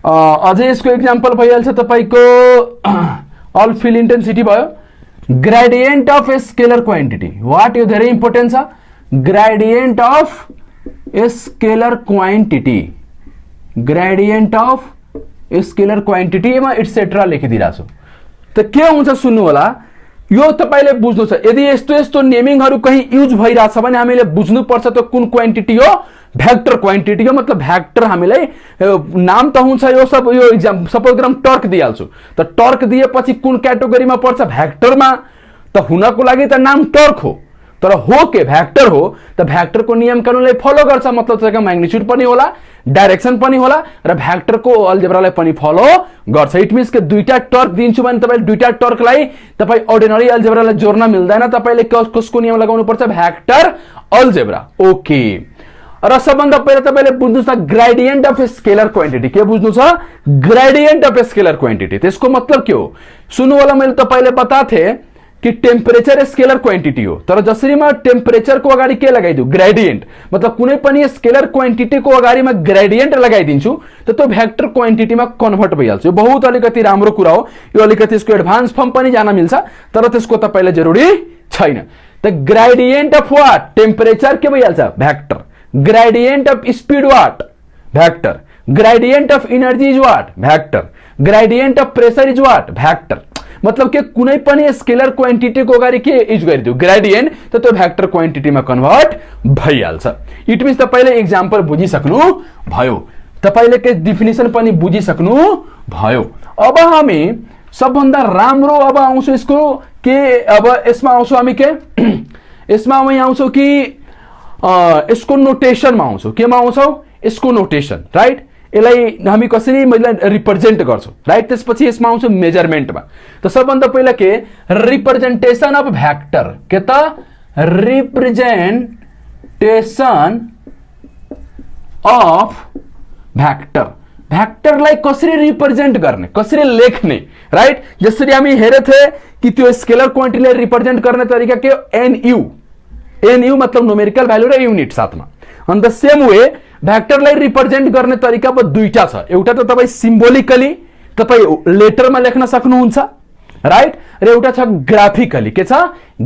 अझै यसको इक्जाम्पल भइहाल्छ तपाईको अल फिल्ड इन्टेन्सिटी भयो, gradient of scalar quantity, what यो धेरै इम्पोर्टेन्ट छ, gradient of scalar quantity, gradient of scalar quantity मा इट्सेट्रा लेखिदिरहेको छु। त के हुन्छ सुन्नु होला, यो तपाईले बुझ्नु छ। यदि यस्तो यस्तो नेमिङहरु कहीं युज भइराछ भने हामीले बुझ्नु पर्छ त कुन क्वान्टिटी हो भ्याक्टर क्वान्टिटी हो, मतलब भ्याक्टर हामीलाई नाम त हुन्छ यो सब, यो एक्जाम सपोज गरौँ टर्क दिइहाल्छु, त टर्क दिएपछि कुन क्याटेगोरीमा पर्छ भ्याक्टरमा, त हुनको लागि त नाम टर्क हो, तर हो के भ्याक्टर हो, त भ्याक्टरको नियम कानुनलाई फलो गर्छ, मतलब त्यसको म्याग्निट्युड पनि होला, डाइरेक्सन पनि होला र भ्याक्टरको अलजेब्रालाई पनि फलो गर्छ। इट मिन्स के दुईटा टर्क दिन्छु भने तपाईले दुईटा टर्कलाई तपाई अर्डिनरी अलजेब्रालाई जोड्न मिल्दैन, तपाईले कसको नियम लगाउनु पर्छ भ्याक्टर अलजेब्रा। ओके, र सबभन्दा पहिला तपाईले बुझ्नु छ ग्रेडियन्ट अफ स्केलर क्वान्टिटी, के बुझ्नु छ ग्रेडियन्ट अफ स्केलर क्वान्टिटी, त्यसको मतलब के हो सुन्नु होला। मैले तपाईले बताथे कि टेम्परेचर स्केलर क्वान्टिटी हो, तर जसरी म टेम्परेचर को अगाडि के लगाइदिउ ग्रेडियन्ट, मतलब कुनै पनि स्केलर क्वान्टिटी को अगाडि म ग्रेडियन्ट लगाइदिन्छु त त्यो भ्याक्टर क्वान्टिटी मा कन्भर्ट भइहाल्छ। यो बहुत अलिकति राम्रो कुरा हो, यो अलिकति यसको एडभान्स फर्म पनि जान मिल्छ, तर त्यसको तपाईले जरुरी छैन। त ग्रेडियन्ट अफ व्हाट टेम्परेचर के भइहाल्छ vector, gradient of speed what vector, gradient of energy is what vector, gradient of pressure is what vector. मतलब के कुनै पनि स्केलर क्वान्टिटी को अगाडि के युज गरिदिउ ग्रेडियन्ट, त त्यो भ्याक्टर क्वान्टिटी मा कन्भर्ट भइहाल्छ। इट मिन्स तपाईले एक्जाम्पल बुझिसक्नु भयो, तपाईले के डेफिनेसन पनि बुझिसक्नु भयो। अब हामी सबभन्दा राम्रो अब आउँछौ यसको के, अब यसमा आउँछौ हामी के, यसमा हामी आउँछौ कि यसको नोटेसनमा आउँछौँ केमा आउँछौँ यसको नोटेसन राइट यसलाई हामी कसरी मैले रिप्रेजेन्ट गर्छौँ राइट त्यसपछि यसमा आउँछ मेजरमेन्टमा त सबभन्दा पहिला के रिप्रेजेन्टेसन अफ भ्याक्टर के त रिप्रेजेन्टेसन अफ भ्याक्टर भ्याक्टरलाई कसरी रिप्रेजेन्ट गर्ने कसरी लेख्ने राइट जसरी हामी हेरेथे कि त्यो स्केलर क्वान्टिटीलाई रिप्रेजेन्ट गर्ने तरिका के एनयू मतलब न्युमेरिकल भ्यालु र युनिट साथमा अन द सेम वे भ्याक्टरलाई रिप्रेजेन्ट गर्ने तरिका अब दुईटा छ एउटा त तपाईँ सिम्बोलिकली तपाईँ लेटरमा लेख्न सक्नुहुन्छ राइट र एउटा छ ग्राफिकली के छ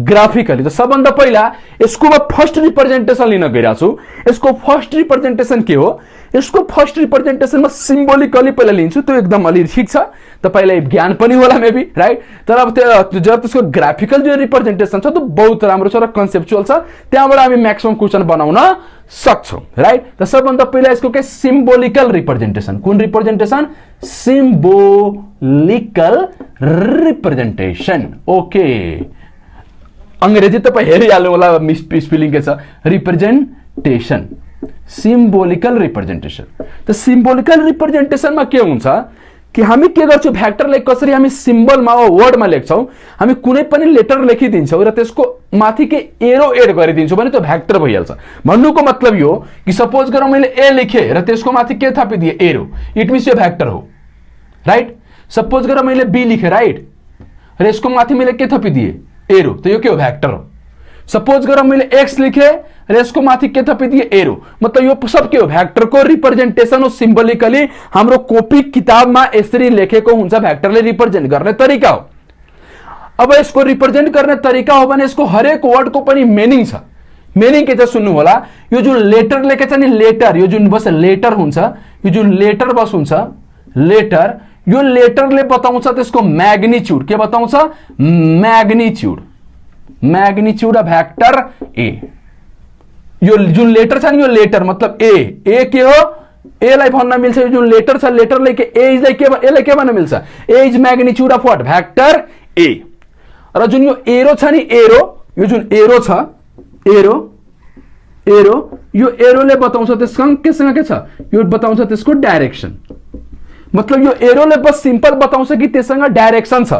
ग्राफिकली त सबभन्दा पहिला यसको म फर्स्ट रिप्रेजेन्टेसन लिन गइरहेको छु यसको फर्स्ट रिप्रेजेन्टेसन के हो यसको फर्स्ट रिप्रेजेन्टेसन म सिम्बोलिकली पहिला लिन्छु त्यो एकदम अलि ठीक छ तपाईलाई ज्ञान पनि होला मेबी राइट तर अब त्यो जब त्यसको ग्राफिकल जो रिप्रेजेन्टेसन छ त्यो बहुत राम्रो छ र कन्सेप्चुअल छ त्यहाँबाट हामी म्याक्सिमम क्वेसन बनाउन सक्छौं राइट त सबभन्दा पहिला यसको के सिम्बोलिकल रिप्रेजेन्टेसन कुन रिप्रेजेन्टेसन सिम्बोलिकल रिप्रेजेन्टेसन ओके अंग्रेजी तपाईं हेरिहाल्नु होला स्पेलिङ के छ रिप्रेजेन्टेसन सिम्बोलिकल रिप्रेजेन्टेसन त सिम्बोलिकल रिप्रेजेन्टेसनमा के हुन्छ कि हामी के गर्छौं भ्याक्टरलाई कसरी हामी सिम्बलमा वा वर्डमा लेख्छौं हामी कुनै पनि लेटर लेखिदिन्छौं र त्यसको माथि के एरो एड गरिदिन्छौं भने त्यो भ्याक्टर भइहाल्छ भन्नुको मतलब यो कि सपोज गरौँ मैले ए लेखे र त्यसको माथि के थपिदिए एरो इट मिन्स यो भ्याक्टर हो राइट सपोज गरौँ मैले बी लेखे राइट र यसको माथि मैले के थपिदिए एरो त यो के हो भ्याक्टर हो सपोज गरौँ मैले एक्स लेखे र यसको माथि के थपिदिए एरो मतलब यो सब के हो भ्याक्टरको रिप्रेजेन्टेसन हो सिम्बोलिकली हाम्रो कपी किताबमा यसरी लेखेको हुन्छ भ्याक्टरले रिप्रेजेन्ट गर्ने तरिका हो अब यसको रिप्रेजेन्ट गर्ने तरिका हो भने यसको हरेक वर्डको पनि मिनिङ छ मिनिङ के छ सुन्नु होला यो जुन लेटर लेखेछ नि लेटर यो जुन बस लेटर हुन्छ यो जुन लेटर बस हुन्छ लेटर यो लेटरले बताउँछ त्यसको म्याग्निट्युड के बताउँछ म्याग्निट्युड अफ भ्याक्टर ए यो जुन लेटर छ नि यो लेटर मतलब ए के हो ए लाई भन्न मिल्छ यो जुन लेटर छ लेटरले के एज लाई के एलाई के भन्न मिल्छ as magnitude of what vector A र जुन यो एरो छ नि एरो यो जुन एरो छ एरो यो एरोले बताउँछ त्यससँग केसँग के छ यो बताउँछ त्यसको डाइरेक्सन मतलब यो एरोले बस सिम्पल बताउँछ कि त्यससँग डाइरेक्सन छ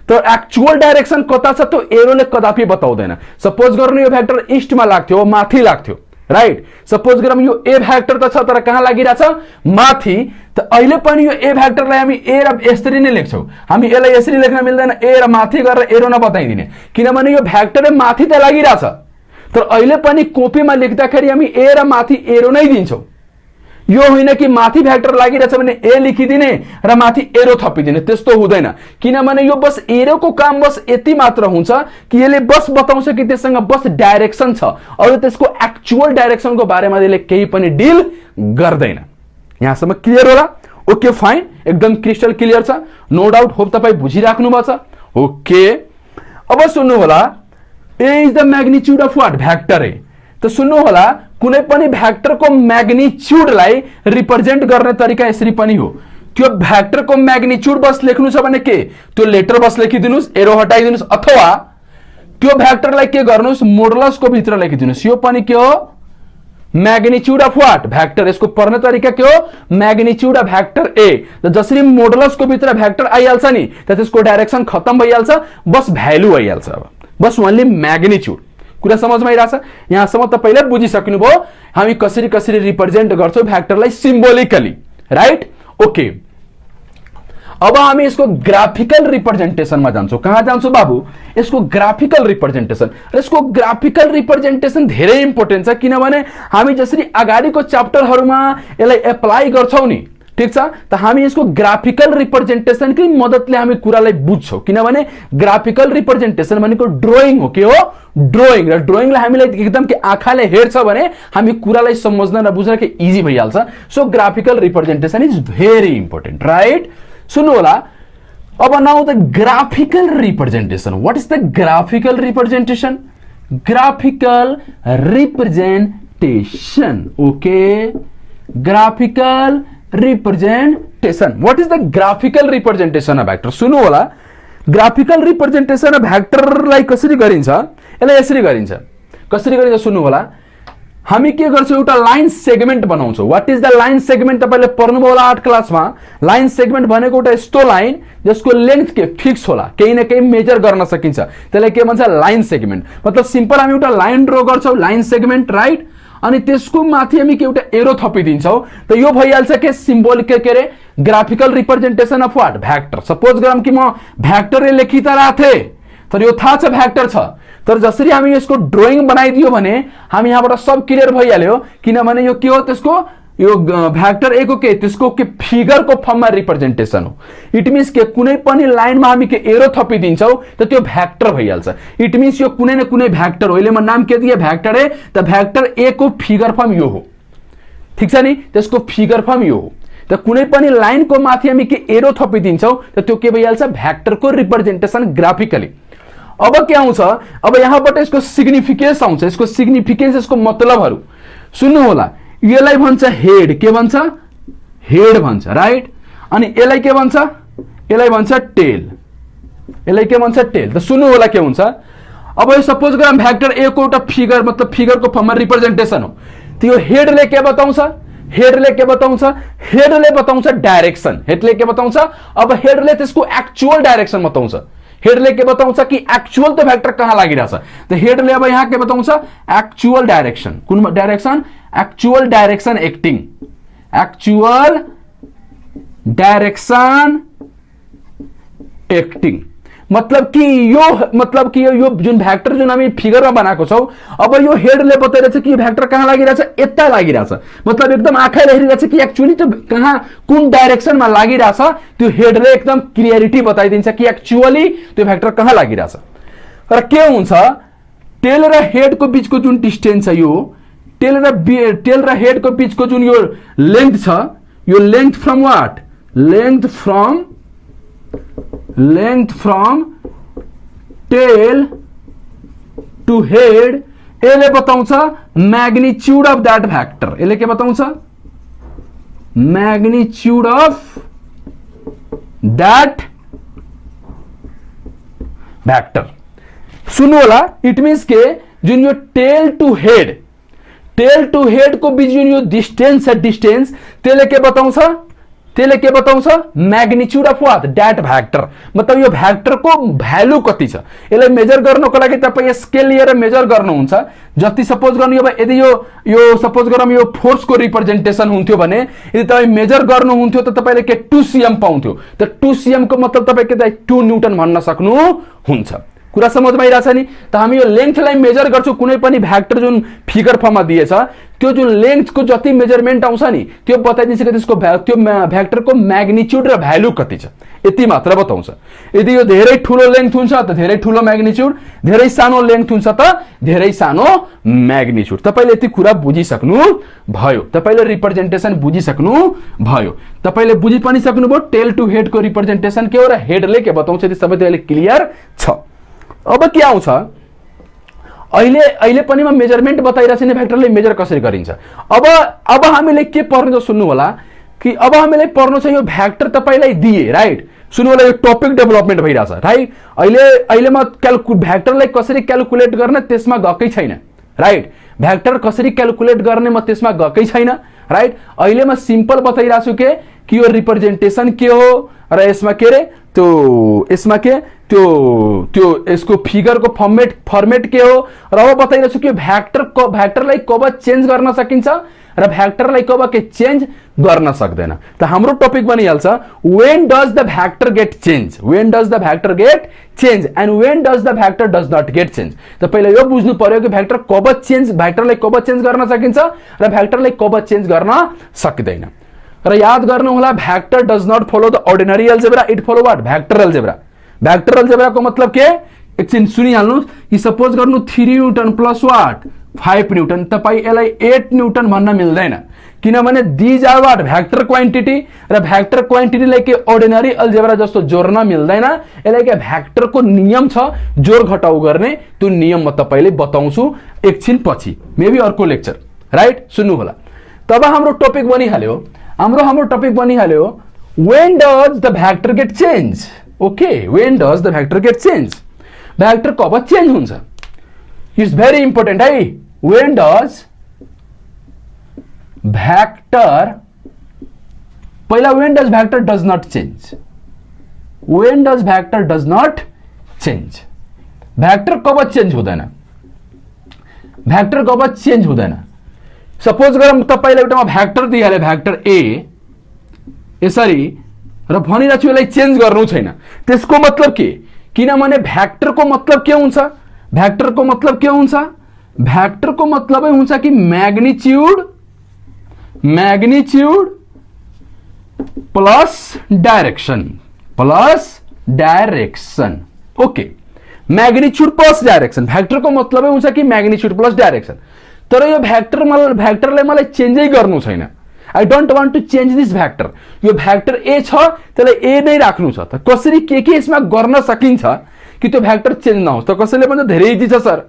तर एक्चुअल डाइरेक्सन कता छ त्यो एरोले कदापि बताउँदैन सपोज गर्नु यो भ्याक्टर ईस्टमा लाग्थ्यो माथि लाग्थ्यो राइट सपोज गरौँ यो ए भ्याक्टर त छ तर कहाँ लागिरहेछ माथि त अहिले पनि यो ए भ्याक्टरलाई हामी ए र यसरी नै लेख्छौं हामी यसलाई यसरी लेख्न मिल्दैन ए र माथि गरेर एरो नबताइदिने किनभने यो भ्याक्टर माथि त लागिरहेछ तर अहिले पनि कपीमा लेख्दाखेरि हामी ए र माथि एरो नै दिन्छौं यो होइन कि माथि भ्याक्टर लागिरहेछ भने ए लेखिदिने र माथि एरो थपिदिने त्यस्तो हुँदैन किनभने यो बस एरोको काम बस यति मात्र हुन्छ कि यसले बस बताउँछ कि त्यससँग बस डाइरेक्सन छ अरु त्यसको एक्चुअल डाइरेक्सनको बारेमा यसले केही पनि डिल गर्दैन यहाँसम्म क्लियर होला ओके फाइन एकदम क्रिस्टल क्लियर छ नो डाउट होप तपाई बुझिराख्नु भएको छ ओके अब सुन्नु होला A is the magnitude of what vector A त सुन्नु होला कुनै पनि भ्याक्टरको म्याग्निट्युडलाई रिप्रेजेन्ट गर्ने तरिका यसरी पनि हो त्यो भ्याक्टरको म्याग्निट्युड बस लेख्नु छ भने के त्यो लेटर बस लेखिदिनुस् एरो हटाइदिनुस् अथवा त्यो भ्याक्टरलाई के गर्नुस् मोडुलसको भित्र लेखिदिनुस् यो पनि के हो म्याग्निट्युड अफ व्हाट भ्याक्टर यसको पर्ने तरिका के हो म्याग्निट्युड अफ भ्याक्टर ए त जसरी मोडुलसको भित्र भ्याक्टर आइहाल्छ नि त त्यसको डाइरेक्सन खतम भइहाल्छ बस भ्यालु आइहाल्छ अब बस ओन्ली म्याग्निट्युड कुरा समझमा आइराछ यहाँसम्म तपाईले बुझिसक्नुभयो हामी कसरी कसरी रिप्रेजेन्ट गर्छौं भ्याक्टरलाई सिम्बोलिकली राइट ओके अब हामी यसको ग्राफिकल रिप्रेजेन्टेसनमा जान्छौं कहाँ जान्छौं बाबु यसको ग्राफिकल रिप्रेजेन्टेसन र यसको ग्राफिकल रिप्रेजेन्टेसन धेरै इम्पोर्टेन्ट छ किनभने हामी जसरी अगाडिको च्याप्टरहरुमा यसलाई एप्लाई गर्छौं नि ठीक छ त हामी यसको ग्राफिकल रिप्रेजेन्टेसनकै मद्दतले हामी कुरालाई बुझ्छौं किनभने ग्राफिकल रिप्रेजेन्टेसन भनेको ड्राइङ हो के हो ड्राइङ र ड्राइङलाई हामीलाई एकदम के आँखाले हेर्छ भने हामी कुरालाई समझ्न र बुझ्न के इजी भइहाल्छ so graphical representation is very important right सुन्नु होला अब now the graphical representation what is the graphical representation graphical representation okay graphical representation what is the graphical representation of vector सुन्नु होला ग्राफिकल रिप्रेजेन्टेसन अफ भ्याक्टरलाई कसरी गरिन्छ यसलाई यसरी गरिन्छ कसरी गरिन्छ सुन्नु होला हामी के गर्छौं एउटा लाइन सेगमेन्ट बनाउँछौं। What is the line segment तपाईले पढ्नुभयो होला 8 क्लासमा। लाइन सेगमेन्ट भनेको एउटा यस्तो लाइन जसको लेन्थ के फिक्स होला, केही न केही मेजर गर्न सकिन्छ, त्यसलाई के भन्छ लाइन सेगमेन्ट। मतलब सिम्पल हामी एउटा लाइन ड्रा गर्छौं लाइन सेगमेन्ट, राइट। अनि त्यसको माथि हामी के एउटा एरो थपिदिन्छौं, त यो भइहाल्छ के सिम्बोलिक के रे graphical representation of what vector. Suppose गरौँ कि म भेक्टर लेखि त राथे तर यो थाहा छ भेक्टर छ, तर जसरी हामी यसको ड्राइङ बनाइदियो भने हामी यहाँबाट सब क्लियर भइहाल्यो, किनभने यो के हो त्यसको यो भेक्टर ए को के त्यसको के फिगर को फर्ममा रिप्रेजेन्टेसन हो। इट मीन्स के कुनै पनि लाइनमा हामी के एरो थपिदिन्छौं त त्यो भेक्टर भइहाल्छ। इट मीन्स यो कुनै न कुनै भेक्टर हो। अहिले म नाम के दिए भेक्टर ए, त भेक्टर ए को फिगर फर्म यो हो, ठीक छ नि, त्यसको फिगर फर्म यो हो। त कुनै पनि लाइनको माथि हामी के एरो थपिदिन्छौं त त्यो के भइहाल्छ भेक्टरको रिप्रेजेन्टेसन ग्राफिकली। अब के आउँछ, अब यहाँबाट यसको सिग्निफिकेन्स आउँछ, यसको सिग्निफिकेन्स यसको मतलबहरु सुन्नु होला। यसलाई भन्छ हेड, के भन्छ हेड भन्छ, राइट। अनि यसलाई के भन्छ, यसलाई भन्छ टेल, यसलाई के भन्छ टेल। त सुन्नु होला के हुन्छ। अब यो सपोज गरौँ भेक्टर ए को एउटा फिगर मतलब फिगरको फर्ममा रिप्रेजेन्टेसन हो, त्यो हेडले के बताउँछ, हेडले के बताउँछ, हेडले बताउँछ डाइरेक्सन। हेडले के बताउँछ, अब हेडले त्यसको एक्चुअल डाइरेक्सन बताउँछ। हेडले के बताउँछ कि एक्चुअल त भेक्टर कहाँ लागिरहेछ, त हेडले अब यहाँ के बताउँछ एक्चुअल डाइरेक्सन। कुन direction, actual direction acting, actual direction acting. मतलब कि यो जुन भेक्टर जुन हामी फिगरमा बनाएको छौं, अब यो हेडले बताइरहेछ कि यो भेक्टर कहाँ लागिरहेछ, यता लागिरहेछ। मतलब एकदम आँखाले हेरिरहेछ कि एक्चुअली त कहाँ कुन डाइरेक्सनमा लागिरहेछ, त्यो हेडले एकदम क्लियरिटी बताइदिन्छ कि एक्चुअली त्यो भेक्टर कहाँ लागिरहेछ। र के हुन्छ टेल र हेडको बीचको जुन डिस्टेन्स छ, यो टेल र हेडको बीचको जुन यो लेन्थ छ, यो length from what, length from tail to head, यसले बताउँछ म्याग्निट्युड अफ दैट भेक्टर। यसले के बताउँछ म्याग्निट्युड अफ दैट भेक्टर। सुन्नु होला, इट मीन्स के जुन यो टेल टु हेड को बीच जुन यो डिस्टेन्स छ, डिस्टेन्स त्यसले के बताउँछ, त्यसले के बताउँछ magnitude of what that vector. मतलब यो भेक्टरको भ्यालु कति छ, यसलाई मेजर गर्नको लागि तपाई स्केल लिएर मेजर गर्नुहुन्छ। जति सपोज गर्नु यदि यो सपोज गरौँ यो फोर्सको रिप्रेजेन्टेसन हुन्थ्यो भने यदि तपाई मेजर गर्नुहुन्थ्यो त तपाईले के 2 cm पाउँथ्यो, त 2 cm को मतलब तपाई के 2 न्यूटन भन्न सक्नु हुन्छ। कुरा समझमा आइरहेछ नि। त हामी यो लेन्थलाई मेजर गर्छौं, कुनै पनि भेक्टर जुन फिगर फर्ममा दिएछ त्यो जुन लेन्थको जति मेजरमेन्ट आउँछ नि त्यो बताइदिन्छ कि त्यसको त्यो भेक्टरको म्याग्निट्युड र भ्यालु कति छ, यति मात्र बताउँछ। यदि यो धेरै ठूलो लेन्थ हुन्छ त धेरै ठूलो म्याग्निट्युड, धेरै सानो लेन्थ हुन्छ त धेरै सानो म्याग्निट्युड। तपाईले यति कुरा बुझिसक्नु भयो, तपाईले रिप्रेजेन्टेसन बुझिसक्नु भयो, तपाईले बुझि पनि सक्नुभयो टेल टु हेड को रिप्रेजेन्टेसन के हो र हेडले के बताउँछ, त्यो सबै तपाईले क्लियर छ। अब के आउँछ, अहिले पनि म मेजरमेन्ट बताइरहेछु नि भेक्टरले मेजर कसरी गरिन्छ। अब हामीले के पढ्नु छ सुन्नु होला कि अब हामीले पढ्नु छ यो भेक्टर तपाईलाई दिए, राइट। सुन्नु होला, यो टपिक डेभलपमेन्ट भइरहेछ, राइट। अहिले म भेक्टरलाई कसरी क्याल्कुलेट गर्ने त्यसमा गएकै छैन, राइट। भेक्टर कसरी क्याल्कुलेट गर्ने म त्यसमा गएकै छैन, राइट। अहिले म सिम्पल बताइरहेछु कि यो रिप्रेजेन्टेसन के हो र यसमा के रे त्यो यसमा के त्यो यसको फिगरको फर्मेट के हो र अब बताइरहेछु कि भेक्टरलाई कब चेन्ज गर्न सकिन्छ र भेक्टरलाई कब के चेन्ज गर्न सक्दैन। त हाम्रो टपिक बनिहाल्छ when does the vector get change, when does the vector get change and when does the vector does not get change. त पहिले यो बुझ्नु पर्यो कि भेक्टरलाई कब चेन्ज गर्न सकिन्छ र भेक्टरलाई कब चेन्ज गर्न सक्दैन। र याद गर्नु होला vector does not follow the ordinary algebra, it follow what vector algebra. Vector algebra को मतलब के एकछिन सुनिहाल्नु कि सपोज गर्नु 3 न्यूटन प्लस व्हाट 5 न्यूटन, तपाई यसलाई 8 न्यूटन भन्न मिल्दैन, किनभने these are what vector quantity र भेक्टर क्वान्टिटीलाई के अर्डिनरी अलजेब्रा जस्तो जोड्न मिल्दैन। यसलाई के भेक्टरको नियम छ जोड घटाउ गर्ने, त्यो नियम म तपाईलाई बताउँछु एकछिन पछि, मेबी अर्को लेक्चर, राइट। सुन्नु होला, तब हाम्रो टपिक बनिहाल्यो, हाम्रो टपिक बनिहाल्यो when does the vector get change. Okay, when does the vector get change, vector कब चेन्ज हुन्छ, इट्स भेरी इम्पोर्टेन्ट है। व्हेन डज भ्याक्टर पहिला when does vector does not change, when does vector does not change, vector कब change हुँदैन, vector कब change हुँदैन। Suppose गरौँ तपाईलाई एउटामा भ्याक्टर दिइहाले भ्याक्टर ए यसरी र भनिरहेको छु यसलाई चेन्ज गर्नु छैन, त्यसको मतलब के, किनभने भ्याक्टरको मतलब के हुन्छ, भ्याक्टरको मतलब के हुन्छ, भ्याक्टरको मतलबै हुन्छ कि magnitude plus direction, okay, magnitude plus direction, भ्याक्टरको मतलबै हुन्छ कि म्याग्निट्युड प्लस डाइरेक्सन। तर यो भ्याक्टरलाई मलाई चेन्जै गर्नु छैन, I don't want to change this vector, यो भ्याक्टर ए छ त्यसलाई ए नै राख्नु छ। त कसरी के यसमा गर्न सकिन्छ कि त्यो भ्याक्टर चेन्ज नहोस्, त कसैले भन्छ धेरै इजी छ सर,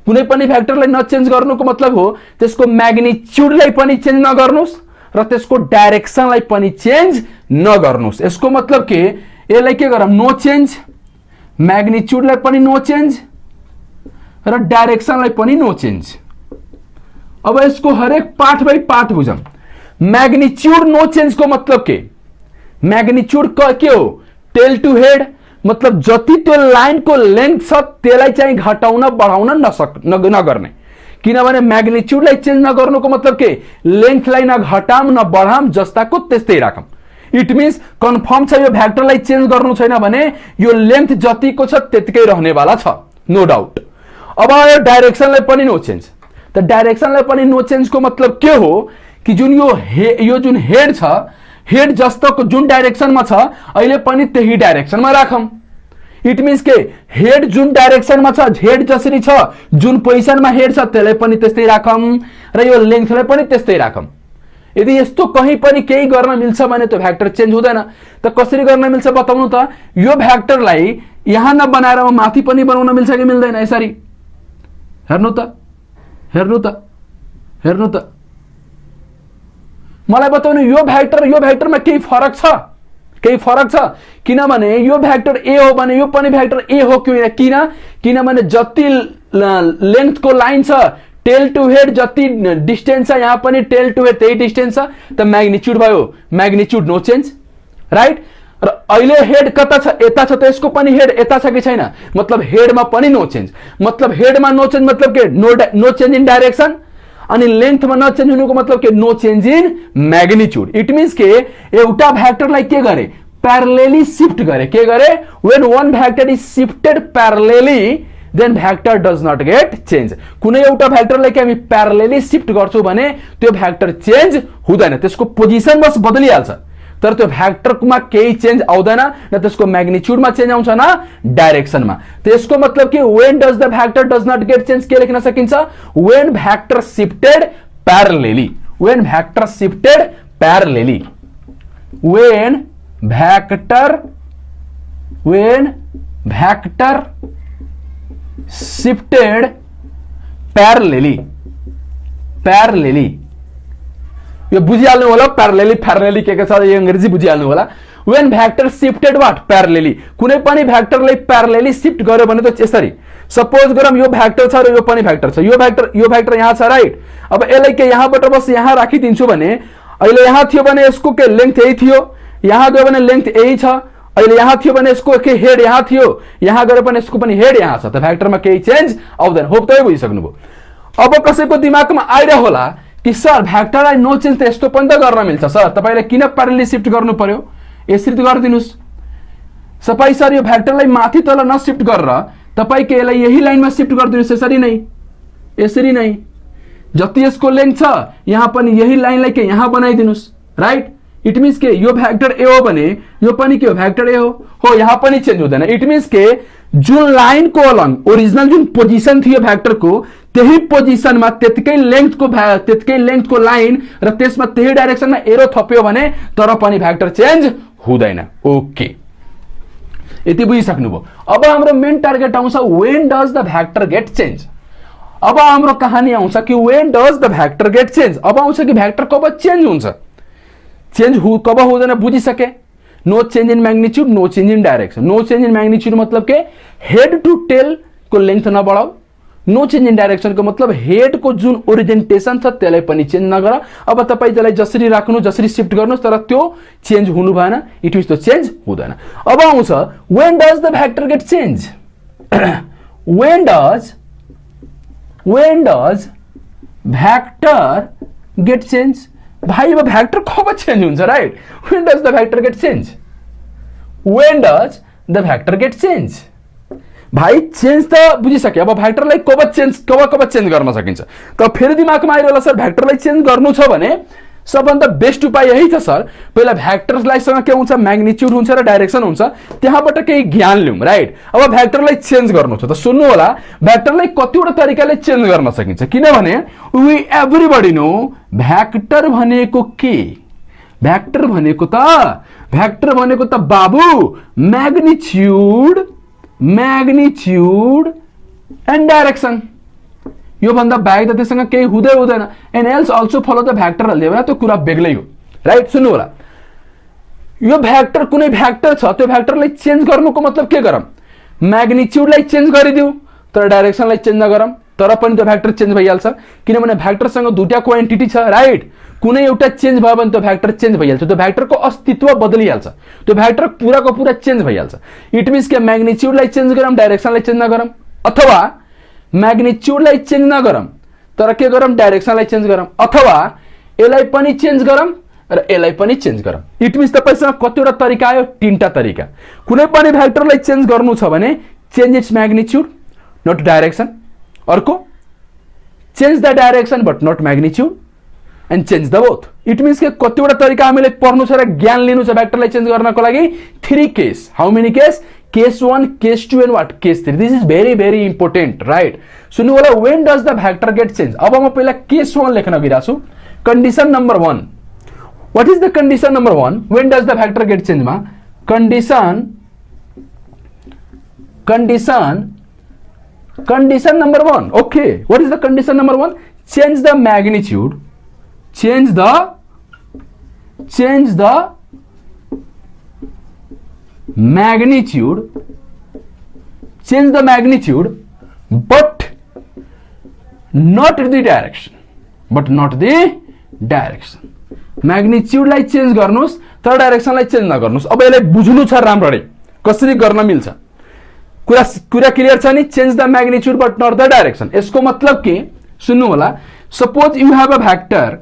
कुनै पनि भ्याक्टरलाई नचेन्ज गर्नुको मतलब हो त्यसको म्याग्निट्युडलाई पनि चेन्ज नगर्नुस् र त्यसको डाइरेक्सनलाई पनि चेन्ज नगर्नुस्। यसको मतलब के, यसलाई के गरौँ, नो चेन्ज, म्याग्निट्युडलाई पनि नो चेन्ज र डाइरेक्सनलाई पनि नो चेन्ज। अब यसको हरेक पार्ट बाई पार्ट बुझौँ। मैग्निट्यूड नो चेंज को मतलब के, मैग्निट्यूड के हो, टेल टू हेड, मतलब जति त्यो लाइन को लेंथ छ त्यसलाई चाहिँ घटाउन बढाउन नगर्ने, किनभने म्याग्निट्युडलाई चेन्ज नगर्नुको मतलब के, लेंथलाई न घटाम न बढाम, जस्ताको त्यस्तै राखम। इट मीन्स कन्फर्म छ यो भ्याक्टरलाई चेन्ज गर्नु छैन भने यो लेंथ जतिको छ त्यतिकै रहनेवाला छ, नो डाउट। अब यो डाइरेक्सनलाई पनि नो चेन्ज, त डाइरेक्सनलाई पनि नो चेन्जको मतलब के हो कि जुन यो जुन हेड छ, हेड जस्तोको जुन डाइरेक्सनमा छ अहिले पनि त्यही डाइरेक्सनमा राखम। इट मीन्स के हेड जुन डाइरेक्सनमा छ, हेड जसरी छ, जुन पोजिसनमा हेड छ त्यसलाई पनि त्यस्तै राखम र यो लेन्थलाई पनि त्यस्तै राखम। यदि यस्तो कहीं पनि केही गर्न मिल्छ भने त्यो भ्याक्टर चेन्ज हुँदैन। त कसरी गर्न मिल्छ बताउनु त, यो भ्याक्टरलाई यहाँ नबनाएर माथि पनि बनाउन मिल्छ कि मिल्दैन, यसरी हेर्नु त, हेर्नु त, हेर्नु त, मलाई बताउनु यो भ्याक्टरमा केही फरक छ, केही फरक छ, किनभने यो भ्याक्टर ए हो भने यो पनि भ्याक्टर ए हो, किनभने जति लेन्थको लाइन छ, टेल टु हेड जति डिस्टेन्स छ, यहाँ पनि टेल टु हेड त्यही डिस्टेन्स छ, त म्याग्निट्युड भयो, म्याग्निट्युड नो चेन्ज, राइट। र अहिले हेड कता छ, यता छ, त यसको पनि हेड यता छ कि छैन, मतलब हेडमा पनि नो चेन्ज, मतलब हेडमा नो चेन्ज मतलब के, नो चेन्ज इन डाइरेक्सन, अनि लेन्थमा नचेन्ज हुनुको मतलब के, no change in magnitude. It means के एउटा भ्याक्टरलाई के गरे, प्यारलेली शिफ्ट गरे, के गरे, when one vector is shifted parallelly then vector does not get change. कुनै एउटा भ्याक्टरलाई के हामी प्यारलेली शिफ्ट गर्छौं भने त्यो भ्याक्टर चेन्ज हुँदैन, त्यसको पोजिसन बस बदलिहाल्छ, तर त्यो भ्याक्टरमा केही चेन्ज आउँदैन, न त्यसको म्याग्निट्युडमा चेन्ज आउँछ न डाइरेक्सनमा। त्यसको मतलब के, when does the vector does not get change के लेख्न सकिन्छ, when vector shifted parallelly, when vector shifted parallelly, when vector shifted parallelly, parallelly यो बुझिहाल्नु होला, प्यारलेली के छ यो अंग्रेजी बुझिहाल्नु होला। व्हेन भ्याक्टर शिफ्टेड व्हाट, प्यारलेली, कुनै पनि भ्याक्टरलाई प्यारलेली शिफ्ट गर्यो भने त यसरी, सपोज गरौँ यो भ्याक्टर छ र यो पनि भ्याक्टर छ, यो भ्याक्टर यहाँ छ, राइट। अब यसलाई के यहाँबाट बस यहाँ राखिदिन्छु भने, अहिले यहाँ थियो भने यसको के लेन्थ यही थियो, यहाँ गयो भने लेन्थ यही छ, अहिले यहाँ थियो भने यसको के हेड यहाँ थियो, यहाँ गरे पनि यसको पनि हेड यहाँ छ, त भ्याक्टरमा केही चेन्ज आउँदैन। होप तपाईँ बुझिसक्नुभयो। अब कसैको दिमागमा आइरह होला कि सर भ्याक्टरलाई नो चेन्ज त यस्तो पनि त गर्न मिल्छ सर, तपाईले किन प्यारलेली शिफ्ट गर्नु पर्यो, यसरी त गरिदिनुस्। सबै सर यो भ्याक्टरलाई माथि तल न शिफ्ट गरेर तपाई के यसलाई यही लाइनमा शिफ्ट गरिदिनुस्, यसरी नै, यसरी नै, जति यसको लेन्थ छ यहाँ पनि यही लाइनलाई के यहाँ बनाइदिनुस्, राइट। इट मीन्स के यो भ्याक्टर ए हो भने यो पनि के हो, भ्याक्टर ए हो, यहाँ पनि चेन्ज हुँदैन। इट मीन्स के जुन लाइनको अलङ ओरिजिनल जुन पोजिसन थियो भ्याक्टरको त्यही पोजिसनमा त्यतिकै लेन्थको लाइन र त्यसमा त्यही डाइरेक्सनमा एरो थप्यो भने तर पनि भ्याक्टर चेन्ज हुँदैन। ओके, यति बुझिसक्नुभयो। अब हाम्रो मेन टार्गेट आउँछ when does the vector get change. अब हाम्रो कहानी आउँछ कि when does the vector get change. अब आउँछ कि भ्याक्टर कब चेन्ज हुन्छ, कब हुँदैन बुझिसके। No change in magnitude, no change in direction. No change in magnitude मतलब के हेड टू टेल को लेंथ न बढ़ाओ, नो चेन्ज इन डाइरेक्सन को मतलब हेड को जुन ओरिएन्टेसन छ त्यसलाई पनि चेन्ज नगर। अब तपाईं त्यसलाई जसरी राख्नु जसरी शिफ्ट गर्नुस् तर त्यो चेन्ज हुनु भएन, इट मिन्स त्यो चेन्ज हुँदैन। अब आउँछ when does the vector get change. When does vector get change. भाइ अब भेक्टर कब चेन्ज हुन्छ, right? When does the vector get change. When does the vector get change. भाइ चेन्ज त बुझिसके। अब भेक्टरलाई कब चेन्ज गर्न सकिन्छ त फेरि दिमागमा आइरहला सर भेक्टरलाई चेन्ज गर्नु छ भने सबभन्दा बेस्ट उपाय यही छ सर, पहिला भेक्टरलाई सँग के हुन्छ, म्याग्निट्युड हुन्छ र डाइरेक्सन हुन्छ, त्यहाँबाट केही ज्ञान लिउँ, राइट? अब भेक्टरलाई चेन्ज गर्नु छ त सुन्नु होला, भेक्टरलाई कतिवटा तरिकाले चेन्ज गर्न सकिन्छ किनभने वी एभ्रीबडी नो भेक्टर भनेको के? भेक्टर भनेको त बाबु म्याग्निट्युड एन्ड डाइरेक्सन। यो भन्दा बाहेक त त्यससँग केही हुँदैन। And else also follow the vector भनेर त्यो कुरा बेग्लै हो, राइट? सुन्नु होला, यो भेक्टर कुनै भेक्टर छ, त्यो भेक्टरलाई चेन्ज गर्नुको मतलब के गरौँ? म्याग्निट्युडलाई चेन्ज गरिदिऊ तर डाइरेक्सनलाई चेन्ज नगरौँ, तर पनि त्यो भेक्टर चेन्ज भइहाल्छ किनभने भेक्टरसँग दुईटा क्वान्टिटी छ, राइट? कुनै एउटा चेन्ज भयो भने त्यो भेक्टर चेन्ज भइहाल्छ, त्यो भेक्टरको अस्तित्व बदलिहाल्छ, त्यो भेक्टर पुराको पुरा चेन्ज भइहाल्छ। इट मिन्स के म्याग्निट्युडलाई चेन्ज गरौँ डाइरेक्सनलाई चेन्ज नगरौँ, अथवा म्याग्निट्युडलाई चेन्ज नगरौँ तर के गरौँ, डाइरेक्सनलाई चेन्ज गरौँ, अथवा यसलाई पनि चेन्ज गरौँ र यसलाई पनि चेन्ज गरौँ। इट मिन्स तपाईसँग कतिवटा तरिका आयो? तीनटा तरिका। कुनै पनि भेक्टरलाई चेन्ज गर्नु छ भने change its magnitude not direction. अर्को change the direction but not magnitude and change the both. It means के कतिवटा तरिका हामीले पढ्नु छ र ज्ञान लिनु छ भेक्टरलाई चेन्ज गर्नको लागि। 3 case. How many case? Case 1, case 2 and what? Case 3। This is very important, right? सुन्नु होला, when does the vector get change. अब म पहिला केस 1 लेख्न गइरहेको छु। Condition number 1। What is the condition number 1 when does the vector get change मा condition number 1. Okay, what is the condition number 1? Change the magnitude but not the direction. Magnitude लाई change गर्नुस् तर direction लाई change नगर्नुस्। अब यसलाई बुझ्नु छ राम्ररी कसरी गर्न मिल्छ। कुरा क्लियर छ नि? Change the magnitude but not the direction. यसको मतलब के सुन्नु होला, suppose you have a vector.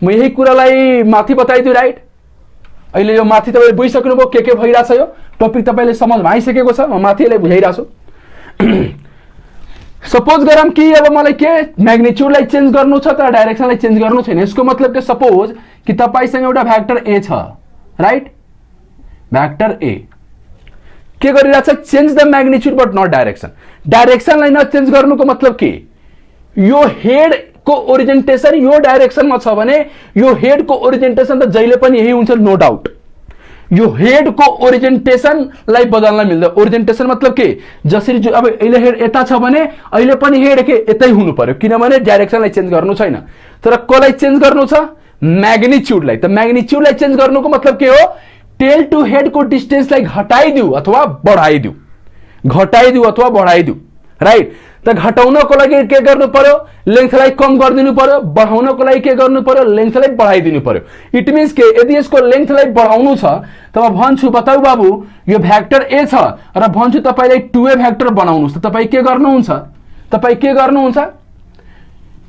म यही कुरालाई माथि बताइदिउ, राइट? अहिले यो माथि तपाईले बुझिसक्नुभयो के भइराछ, यो टपिक तपाईले समझमा आइसकेको छ। म माथि यसलाई बुझाइराछु। सपोज गरौँ कि अब मलाई के म्याग्निट्युडलाई चेन्ज गर्नु छ तर डाइरेक्सनलाई चेन्ज गर्नु छैन। यसको मतलब के सपोज कि तपाईसँग एउटा भेक्टर ए छ, राइट? भेक्टर ए के गरिरहेछ? Change the magnitude but not direction. डाइरेक्सनलाई न चेन्ज गर्नुको मतलब के? यो हेड को ओरिएन्टेसन यो डाइरेक्सनमा छ भने यो हेड को ओरिएन्टेसन त जहिले पनि यही हुन्छ, नो डाउट। यो हेड को ओरिएन्टेसन लाई बदल्न मिल्दैन। ओरिएन्टेसन मतलब के? जसरी अब अहिले हेड यता छ भने अहिले पनि हेड के यतै हुनु पर्यो किनभने डाइरेक्सनलाई चेन्ज गर्नु छैन। तर कसलाई चेन्ज गर्नु छ? म्याग्निट्युडलाई। त म्याग्निट्युडलाई चेन्ज गर्नुको मतलब के हो? टेल टु हेड को डिस्टेन्सलाई घटाइदिउ अथवा बढाइदिउ, राइट? त घटाउनको लागि के गर्नु पर्यो? लेन्थलाई कम गरिदिनु पर्यो। बढाउनको लागि के गर्नु पर्यो? लेन्थलाई बढाइदिनु पर्यो। इट मिन्स के यदि यसको लेन्थलाई बढाउनु छ त म भन्छु बताऊ बाबु यो भेक्टर ए छ र भन्छु तपाईलाई 2a भेक्टर बनाउनुस् त तपाई के गर्नुहुन्छ?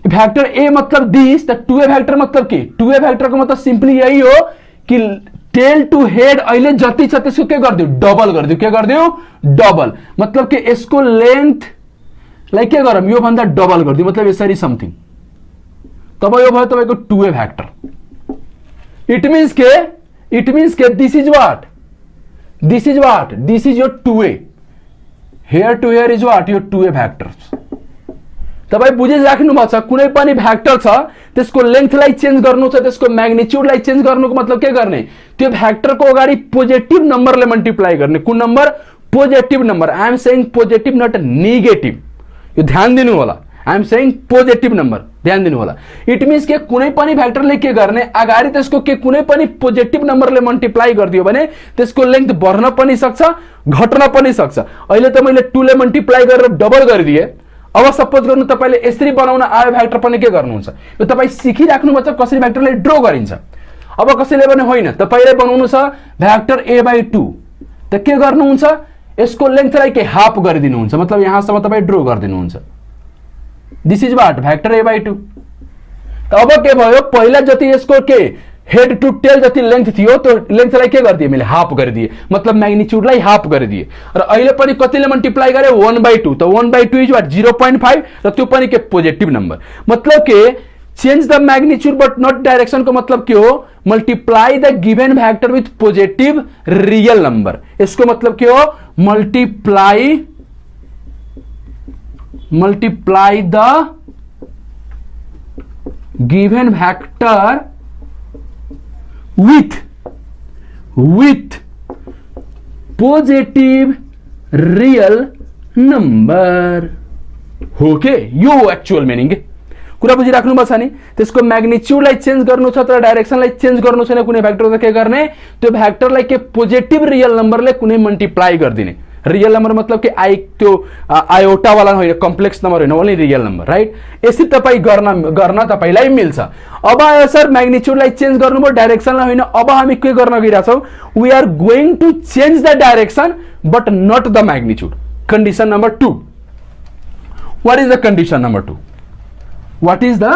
भेक्टर ए मतलब दिस, त 2a भेक्टर मतलब के? 2a भेक्टरको मतलब सिम्पली यही हो कि टेल टु हेड अहिले जति छ त्यसको के गरिदिउ? डबल गरिदिउ। के गरिदिउ? डबल। मतलब के यसको लेन्थ लाई के गरौँ? यो भन्दा डबल गरिदिउ। मतलब यसरी समथिङ। तब यो भयो तपाईको 2a भेक्टर। इट मीन्स के this is what? This is your 2a। Here to here is what? Your 2a vector. तपाई बुझिराख्नु भएको छ कुनै पनि भेक्टर छ त्यसको लेन्थलाई चेन्ज गर्नु छ, त्यसको म्याग्निट्युडलाई चेन्ज गर्नुको मतलब के गर्ने? त्यो भेक्टरको अगाडि पोजिटिभ नम्बरले मल्टिप्लाई गर्ने। कुन number? Positive number. I am saying positive not negative. यो ध्यान दिनु होला। I am saying positive number, ध्यान दिनु होला। इट मिन्स के कुनै पनि भेक्टरले के गर्ने? अगाडि त्यसको के कुनै पनि पोजिटिभ नम्बरले मल्टिप्लाई गरिदियो भने त्यसको लेन्थ बढ्न पनि सक्छ घट्न पनि सक्छ। अहिले त मैले 2 ले मल्टिप्लाई गरेर डबल गरिदिए अब सपोज गर्नु तपाईले यसरी बनाउन आयो भेक्टर पनि के गर्नुहुन्छ, यो तपाई सिकिराख्नु पर्छ कसरी भेक्टरलाई ड्रा गरिन्छ। अब कसैले भने होइन तपाईले बनाउनु छ भेक्टर a/2, त के गर्नुहुन्छ, यसको लेन्थलाई के हाफ गरिदिनुहुन्छ, मतलब यहाँसम्म तपाई ड्रा गरिदिनुहुन्छ। This is what vector a/2। अब के भयो, पहिला जति यसको के हेड टू टेल जति लेंथ थियो त्यो लेंथलाई के गरिदिए मैले हाफ गरिदिए, मतलब म्याग्निट्युडलाई हाफ गरिदिए। र अहिले पनि कतिले मल्टिप्लाई गरे 1/2, त 1/2 इज व्हाट 0.5, र त्यो पनि के पोजिटिभ नम्बर। मतलब के change the magnitude but not direction को मतलब क्या हो, multiply the given vector with positive real number. इसको मतलब क्या हो, multiply the given vector with positive real number. Okay, यो एक्चुअल मिनिङ कुरा बुझिराख्नु पर्छ नि। त्यसको म्याग्निट्युडलाई चेन्ज गर्नु छ तर डाइरेक्सनलाई चेन्ज गर्नु छैन कुनै भेक्टर त के गर्ने, त्यो भेक्टरलाई के पोजिटिभ रियल नम्बरले कुनै मल्टिप्लाई गरिदिने। रियल नम्बर मतलब के त्यो आयोटा वाला होइन, कम्प्लेक्स नम्बर होइन, ओन्ली रियल नम्बर, राइट। यसरी तपाईँ गर्न तपाईलाई मिल्छ। अब आयो सर म्याग्निट्युडलाई चेन्ज गर्नुभयो डाइरेक्सनलाई होइन, अब हामी के गर्न गइरहेछौँ, we are going to change the direction but not the magnitude. Condition number 2, what is the condition number 2? What is the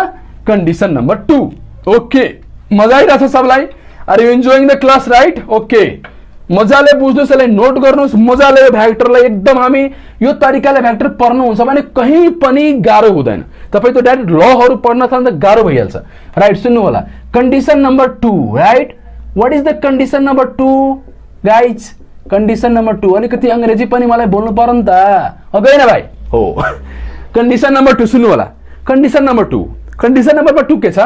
condition number 2? Okay, मजा आइरहेछ सबलाई? Are you enjoying the class, right? Okay, मजाले बुझ्नुस्, यसलाई note गर्नुस् मजाले। भेक्टरलाई एकदम हामी यो तरिकाले भेक्टर पढ्नुहुन्छ भने कहीँ पनि गाह्रो हुँदैन। तपाईँ त डाइरेक्ट लहहरू पढ्न थाल्दा गाह्रो भइहाल्छ, राइट। सुन्नु होला, condition number 2, right. What is the condition number 2 guys? Condition number 2 अलिकति अंग्रेजी पनि मलाई बोल्नु पर्यो नि त, हो गएन भाइ? हो। कन्डिसन नम्बर 2 सुन्नु होला, कंडीशन नंबर 2, कंडीशन नंबर 2 के छ,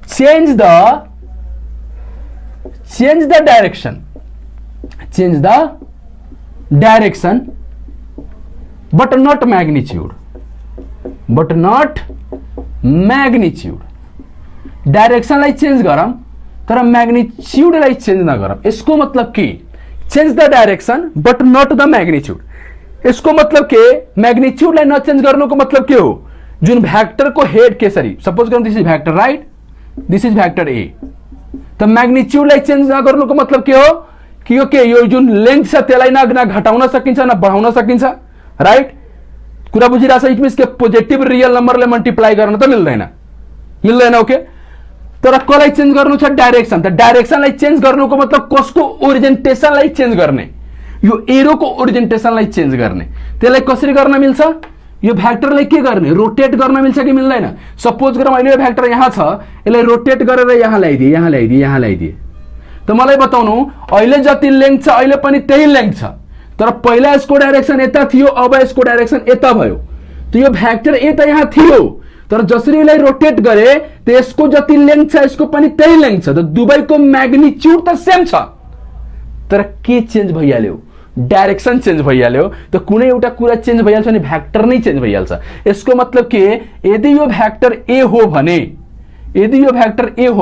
change the direction but not magnitude, डायरेक्शनलाई चेंज गरम तर मैग्निट्यूडलाई चेंज नगरम। इसको मतलब के, change the direction but not the magnitude. इसको मतलब के मैग्निट्यूडलाई नचेंज गर्नुको मतलब के हो, जुन भेक्टर को हेड केसरी सपोज गरौँ this is vector, right, this is vector A, त म्याग्निट्युडलाई चेन्ज नगर्नुको मतलब के हो कि यो के यो जुन लेन्थ छ त्यसलाई न घटाउन सकिन्छ न बढाउन सकिन्छ, राइट। कुरा बुझिरहेछ? इट मिन्स के पोजिटिभ रियल नम्बरले मल्टिप्लाई गर्न त मिल्दैन, ओके। तर कसलाई चेन्ज गर्नु छ, डाइरेक्सन। त डाइरेक्सनलाई चेन्ज गर्नुको मतलब कसको ओरिएन्टेसनलाई चेन्ज गर्ने, यो एरोको ओरिएन्टेसनलाई चेन्ज गर्ने। त्यसलाई कसरी गर्न मिल्छ, यो भेक्टरलाई के गर्ने, रोटेट गर्न मिल्छ कि मिल्दैन? सपोज गरौँ अहिले यो भेक्टर यहाँ छ, यसलाई रोटेट गरेर यहाँ ल्याइदिए। त मलाई बताउनु अहिले जति लेन्थ छ अहिले पनि त्यही लेन्थ छ, तर पहिला यसको डाइरेक्सन यता थियो, अब यसको डाइरेक्सन यता भयो। त यो भेक्टर ए त यहाँ थियो, तर जसरी यसलाई रोटेट गरे त यसको जति लेन्थ छ यसको पनि त्यही लेन्थ छ। त दुवैको म्याग्निट्युड त सेम छ, तर के चेन्ज भइहाल्यो, डाइरेक्सन चेन्ज भइहाल्यो। त कुनै एउटा कुरा चेन्ज भइहाल्छ भने भेक्टर नै चेन्ज भइहाल्छ। यसको मतलब के, यदि यो भेक्टर ए हो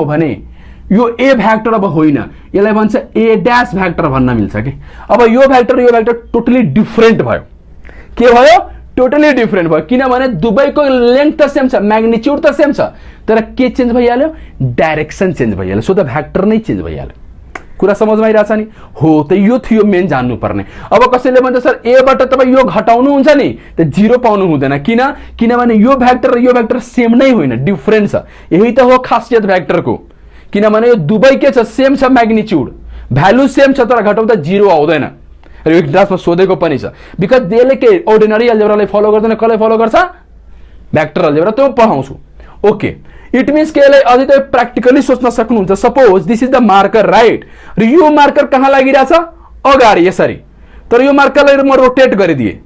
भने यो ए भेक्टर अब होइन, यसलाई भन्छ ए डैश भेक्टर भन्न मिल्छ कि। अब यो भेक्टर टोटली डिफरेन्ट भयो। के भयो? टोटली डिफरेन्ट भयो, किनभने दुवैको लेन्थ त सेम छ, म्याग्निट्युड त सेम छ, तर के चेन्ज भइहाल्यो, डाइरेक्सन चेन्ज भइहाल्यो। सो द भेक्टर नै चेन्ज भइहाल्यो। कुरा समझमा आइरहेछ नि? हो, त यो थियो मेन जान्नु पर्ने। अब कसैले भन्छ सर एबाट तपाईँ यो घटाउनु हुन्छ नि त 0 पाउनु हुँदैन, किनभने यो भेक्टर र यो भेक्टर सेम नै होइन, डिफरेन्ट छ। यही त हो खासियत भेक्टरको, किनभने यो दुवै के छ, सेम छ, म्याग्निट्युड भ्यालु सेम छ, तर घटाउँदा 0 आउँदैन। र यो क्लासमा सोधेको पनि छ, बिकज त्यसले के अर्डिनरी अलजेब्रालाई फलो गर्दैन, कसलाई फलो गर्छ, भेक्टर अलजेब्रा, त्यो पढाउँछु। ओके, इट मीन्स के अझै त प्र्याक्टिकली सोच्न सक्नुहुन्छ। Suppose this is the marker, right, र यो मार्कर कहाँ लागिरहेछ, अगाडि यसरी, तर यो मार्करलाई म रोटेट गरिदिए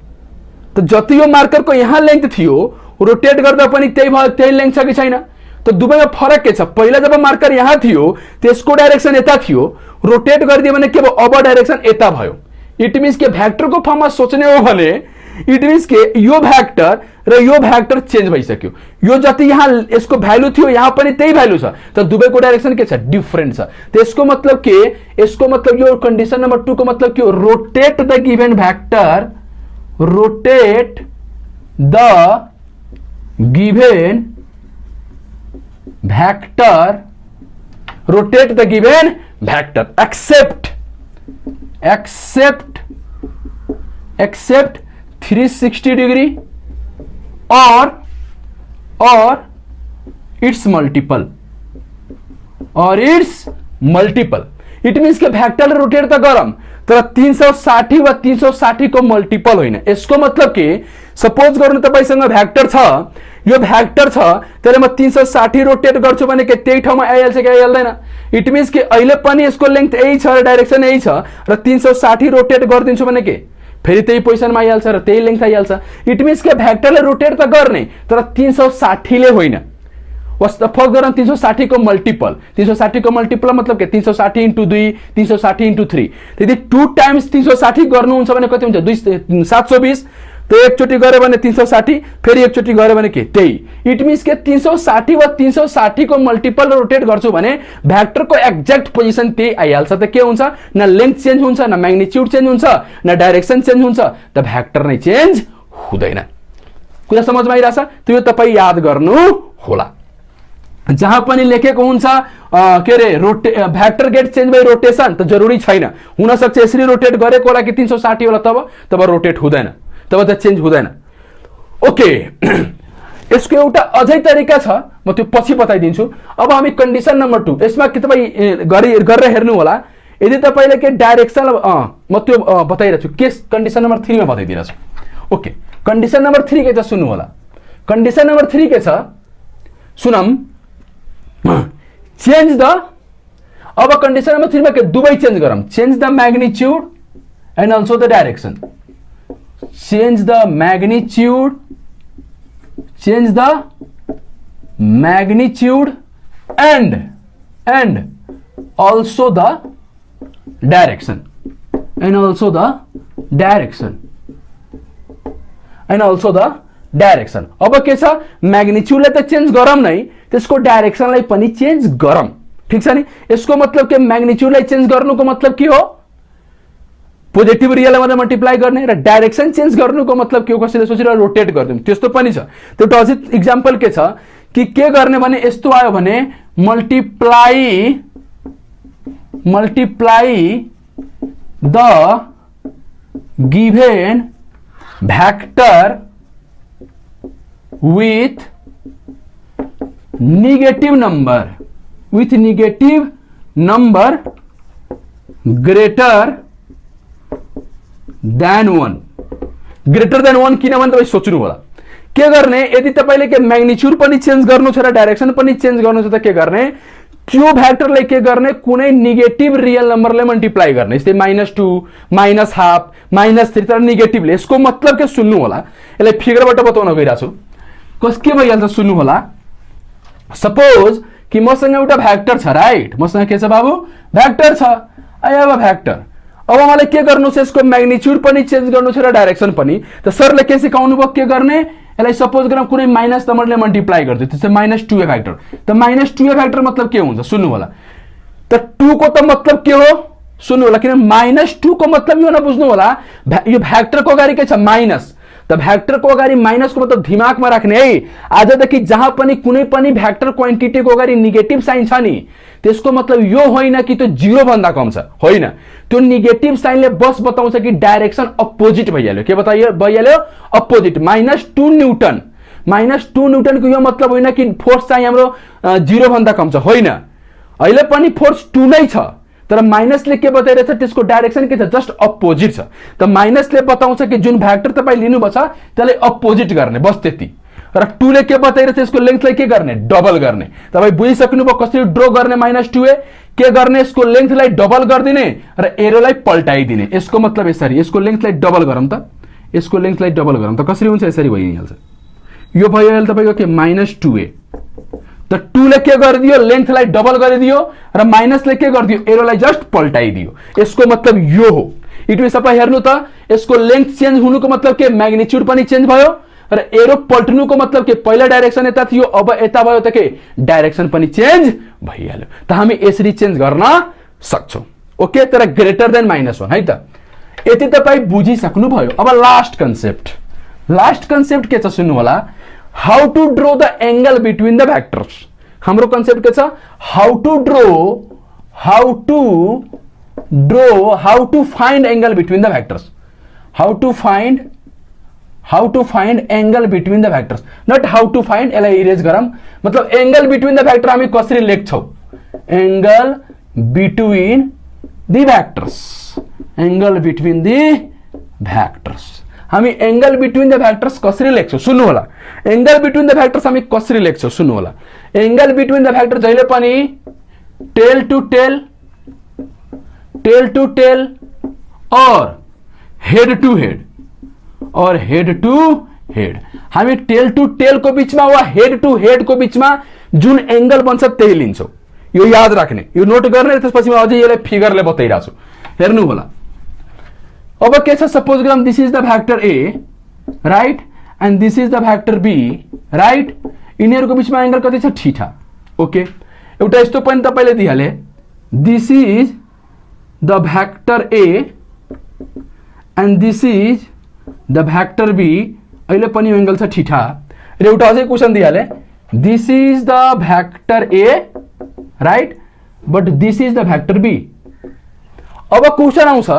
त जति यो मार्करको यहाँ लेन्थ थियो रोटेट गर्दा पनि त्यही लेन्थ छ कि छैन? त दुवैमा फरक के छ, पहिला जब मार्कर यहाँ थियो त्यसको डाइरेक्सन यता थियो, रोटेट गरिदियो भने के भयो, अब डाइरेक्सन यता भयो। इट मीन्स के भेक्टरको फर्ममा सोच्ने हो भने इट मीन्स के यो भेक्टर र यो भेक्टर चेन्ज भइसक्यो। यो जति यहाँ यसको भ्यालु थियो यहाँ पनि त्यही भ्यालु छ, तर दुवैको डाइरेक्सन के छ, डिफरेन्ट छ। त्यसको मतलब के, यसको मतलब यो कन्डिसन नम्बर 2 को मतलब के हो, rotate the given vector the given vector, rotate the given vector except 360 degree or its multiple, it means के भैक्टर रोटेट त गरम तर 360 वा 360 को मल्टिपल होइन। यसको मतलब के सपोज गर्नु तपाईसँग भ्याक्टर छ, यो भ्याक्टर छ त्यसले म 360 रोटेट गर्छु भने के त्यही ठाउँमा आइहाल्छ कि आइहाल्दैन? इट मीन्स कि अहिले पनि यसको लेन्थ यही छ र डाइरेक्सन यही छ र 360 रोटेट गरिदिन्छु भने के फेरि त्यही पोजिसनमा आइहाल्छ र त्यही लेन्थ आइहाल्छ। इट मीन्स कि भ्याक्टरले रोटेट त गर्ने तर 360 ले होइन। फर्क गरौँ 360 को मल्टिपल, 360 को मल्टिपल मतलब के 360 × 2 360 × 3, त्यदि 2 टाइम्स 360 गर्नुहुन्छ भने कति हुन्छ? 720। तो एकचोटि गरे भने 360, फेरि एकचोटि गरे भने के त्यही। इट मीन्स के 360 वा 360 को मल्टिपल रोटेट गर्छु भने भ्याक्टरको एक्ज्याक्ट पोजिसन त्यही आइहाल्छ। त के हुन्छ? न लेन्थ चेन्ज हुन्छ, न म्याग्निट्युड चेन्ज हुन्छ, न डाइरेक्सन चेन्ज हुन्छ, त भ्याक्टर नै चेन्ज हुँदैन। कुरा समझमा आइरहेछ? त्यो तपाईँ याद गर्नु होला। जहाँ पनि लेखेको हुन्छ के रे vector get change by rotation त जरुरी छैन। हुन सक्छ यसरी रोटेट गरेको होला कि 360 होला, तब रोटेट हुँदैन, तब त चेन्ज हुँदैन। ओके, यसको एउटा अझै तरिका छ, म त्यो पछि बताइदिन्छु। अब हामी कन्डिसन नम्बर 2, यसमा के तपाईँ गरेर हेर्नु होला। यदि तपाईले के डाइरेक्सन म त्यो बताइरहेको छु, केस कन्डिसन नम्बर 3 मा बताइदिरहेको छु। ओके, कन्डिसन नम्बर 3 के छ सुन्नु होला। कन्डिसन नम्बर 3 के छ सुनम, चेन्ज द, अब कन्डिसन नम्बर 3 में के दुवै चेन्ज गरम, change the magnitude and also the direction, change the magnitude, change the magnitude and also the direction, and also the direction, and also the direction. अब के छ, मैग्निट्यूडलाई त चेन्ज गरम नै, त्यसको डाइरेक्सनलाई पनि चेन्ज गरम। ठीक छ नि? यसको मतलब के मैग्निट्यूडलाई चेन्ज गर्नुको मतलब के हो? पोजिटिभ रियललाई मात्र मल्टिप्लाई गर्ने, र डाइरेक्सन चेन्ज गर्नुको मतलब के हो? कसैले सोचेर रोटेट गरिदिउँ, त्यस्तो पनि छ। त्यो अझै इक्जाम्पल के छ कि के गर्ने भने यस्तो आयो भने multiply the given vector with negative number greater than 1, greater than 1 किनभने तपाईँ सोच्नु होला के गर्ने। यदि तपाईले के म्याग्निट्युड पनि चेन्ज गर्नु छ र डाइरेक्सन पनि चेन्ज गर्नु छ त के गर्ने, त्यो भ्याक्टरलाई के गर्ने, कुनै नेगेटिभ रियल नम्बरले मल्टिप्लाई गर्ने। जस्तै -2, -½ -3 तर नेगेटिभले। यसको मतलब के सुन्नु होला, यसलाई फिगरबाट बताउन गइरहेको छु। के भइहाल्छ सुन्नु होला। सपोज कि मसँग एउटा भ्याक्टर छ, राइट? मसँग के छ बाबु? भ्याक्टर छ। अब भ्याक्टर, अब मलाई के गर्नु छ, यसको म्याग्निट्युड पनि चेन्ज गर्नु छ र डाइरेक्सन पनि। त सरले के सिकाउनु भयो, के गर्ने, यसलाई सपोज गरौँ कुनै माइनस नम्बरले मल्टिप्लाई गरिदियो, त्यसै -2a भ्याक्टर। त -2a भ्याक्टर मतलब के हुन्छ सुन्नु होला। त 2 को त मतलब के हो सुन्नु होला, किन -2 को मतलब यो नबुझ्नु होला। यो भ्याक्टरको अगाडि के छ? माइनस। त भ्याक्टरको अगाडि माइनसको मतलब दिमागमा राख्ने है। आजदेखि जहाँ पनि कुनै पनि भ्याक्टर क्वान्टिटीको अगाडि नेगेटिभ साइन छ नि, त्यसको मतलब यो होइन कि त्यो 0 भन्दा कम छ, होइन। त्यो नेगेटिभ साइनले बस बताउँछ कि डाइरेक्सन अपोजिट भइहाल्यो। के भइहाल्यो? अपोजिट। -2 न्युटन, -2 न्युटनको यो मतलब होइन कि फोर्स चाहिँ हाम्रो 0 भन्दा कम छ, होइन। अहिले पनि फोर्स 2 नै छ, तर माइनसले के बताइरहेछ, त्यसको डाइरेक्सन के छ? जस्ट अपोजिट छ। त माइनसले बताउँछ कि जुन भ्याक्टर तपाईँ लिनुभएको छ त्यसलाई अपोजिट गर्ने, बस त्यति। र 2 ले के बताइरहेछ, यसको लेन्थलाई के गर्ने? डबल गर्ने। तपाईँ बुझिसक्नुभयो कसरी ड्र गर्ने -2a। के गर्ने, यसको लेन्थलाई डबल गरिदिने र एरोलाई पल्टाइदिने। यसको मतलब यसरी, यसको लेन्थलाई डबल गरौँ त, यसको लेन्थलाई डबल गरौँ त कसरी हुन्छ? यसरी भइहाल्छ। यो भयो तपाईँको के -2a। त 2 ले के गरिदियो, लेन्थलाई डबल गरिदियो र माइनसले के गरिदियो, एरोलाई जस्ट पल्टाइदियो। यसको मतलब यो हो। इट मिन्स तपाईँ हेर्नु त, यसको लेन्थ चेन्ज हुनुको मतलब के, म्याग्निट्युड पनि चेन्ज भयो र एरो पल्टनुको मतलब के, पहिला डाइरेक्सन यता थियो अब यता भयो त के डाइरेक्सन पनि चेन्ज भइहाल्यो। त हामी यसरी चेन्ज गर्न सक्छौं। ओके, तर ग्रेटर देन -1 है त। यति तपाईँ बुझिसक्नु भयो। अब लास्ट कन्सेप्ट लास्ट कन्सेप्ट के छ सुन्नु होला, how to draw the angle between the vectors. हाम्रो कन्सेप्ट के छ, how to find angle between the vectors, how to find angle between the vectors, not how to find. यसलाई erase गरम, मतलब एंगल बिट्विन द भ्याक्टर हामी कसरी लेख्छौं, angle between the vectors, angle between the vectors. हामी angle between the vectors कसरी लेख्छौं सुन्नु होला, एंगल बिट्विन द भ्याक्टर्स हामी कसरी लेख्छौं सुन्नु होला। एंगल बिट्विन द भ्याक्टर जहिले पनि टेल टू टेल और हेड टू हेड, हामी टेल टू टेल को बीचमा वा हेड टू हेड को बीचमा जुन एंगल बन्छ त्यही लिन्छौं। यो याद राख्ने, यो नोट गर्ने, त्यसपछि म अझै यसलाई फिगरले बताइरा छु, हेर्नु होला। अब के छ, सपोज गरौँ this is the vector A right and this is the vector B right, यिनीहरुको बीचमा एंगल कति छ, थीटा। ओके, एउटा यस्तो पनि तपाईले दिहाले, this is the vector A and this is the vector B, अहिले पनि एंगल छ थीटा। र एउटा अझै क्वेशन दिहाले, this is the vector A right but this is the vector B. अब क्वेशन आउँछ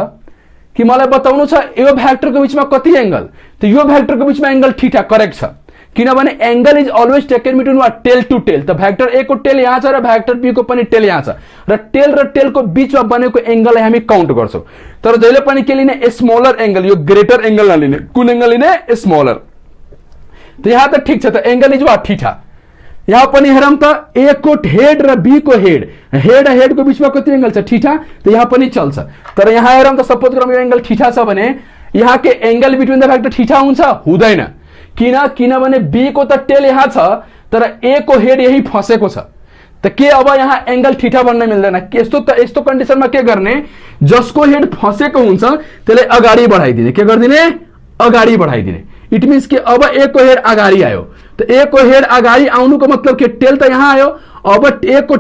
कि मलाई बताउनु छ यो भ्याक्टरको बीचमा कति एंगल, त यो भ्याक्टरको बीचमा एंगल थीटा करेक्ट छ, किनभने angle is always taken between वा टेल टू टेल। त भ्याक्टर ए को टेल यहाँ छ र भ्याक्टर बी को पनि टेल यहाँ छ, र टेल को बीचमा बनेको एंगललाई हामी काउन्ट गर्छौं। तर जहिले पनि के लिने, स्मलर एंगल, यो ग्रेटर एंगल नलिने। कुन एंगल लिने, स्मलर। त यहाँ त ठीक छ, त एंगल इज वा थीटा। यहाँ पनि हेरौं त, ए को हेड र बी को हेड को बीचमा कति एंगल छ, थीटा। त यहाँ पनि चल्छ। तर यहाँ हेरौं त, सपोज गरौँ यो एंगल थीटा छ भने यहाँ के angle between the vector theta हुन्छ, हुँदैन। किनभने बी को त टेल यहाँ छ तर ए को हेड यही फसेको छ। त के अब यहाँ एंगल थीटा बन्न मिल्दैन। यस्तो कन्डिसनमा के गर्ने, जसको हेड फसेको हुन्छ त्यसलाई अगाडि बढाइदिने। के गरिदिने, अगाडि बढाइदिने। इट मीन्स कि अब ए को हेड अगाडि आयो, त ए को हेड अगाडि आउनुको मतलब के टेल त यहाँ आयो, अब ए को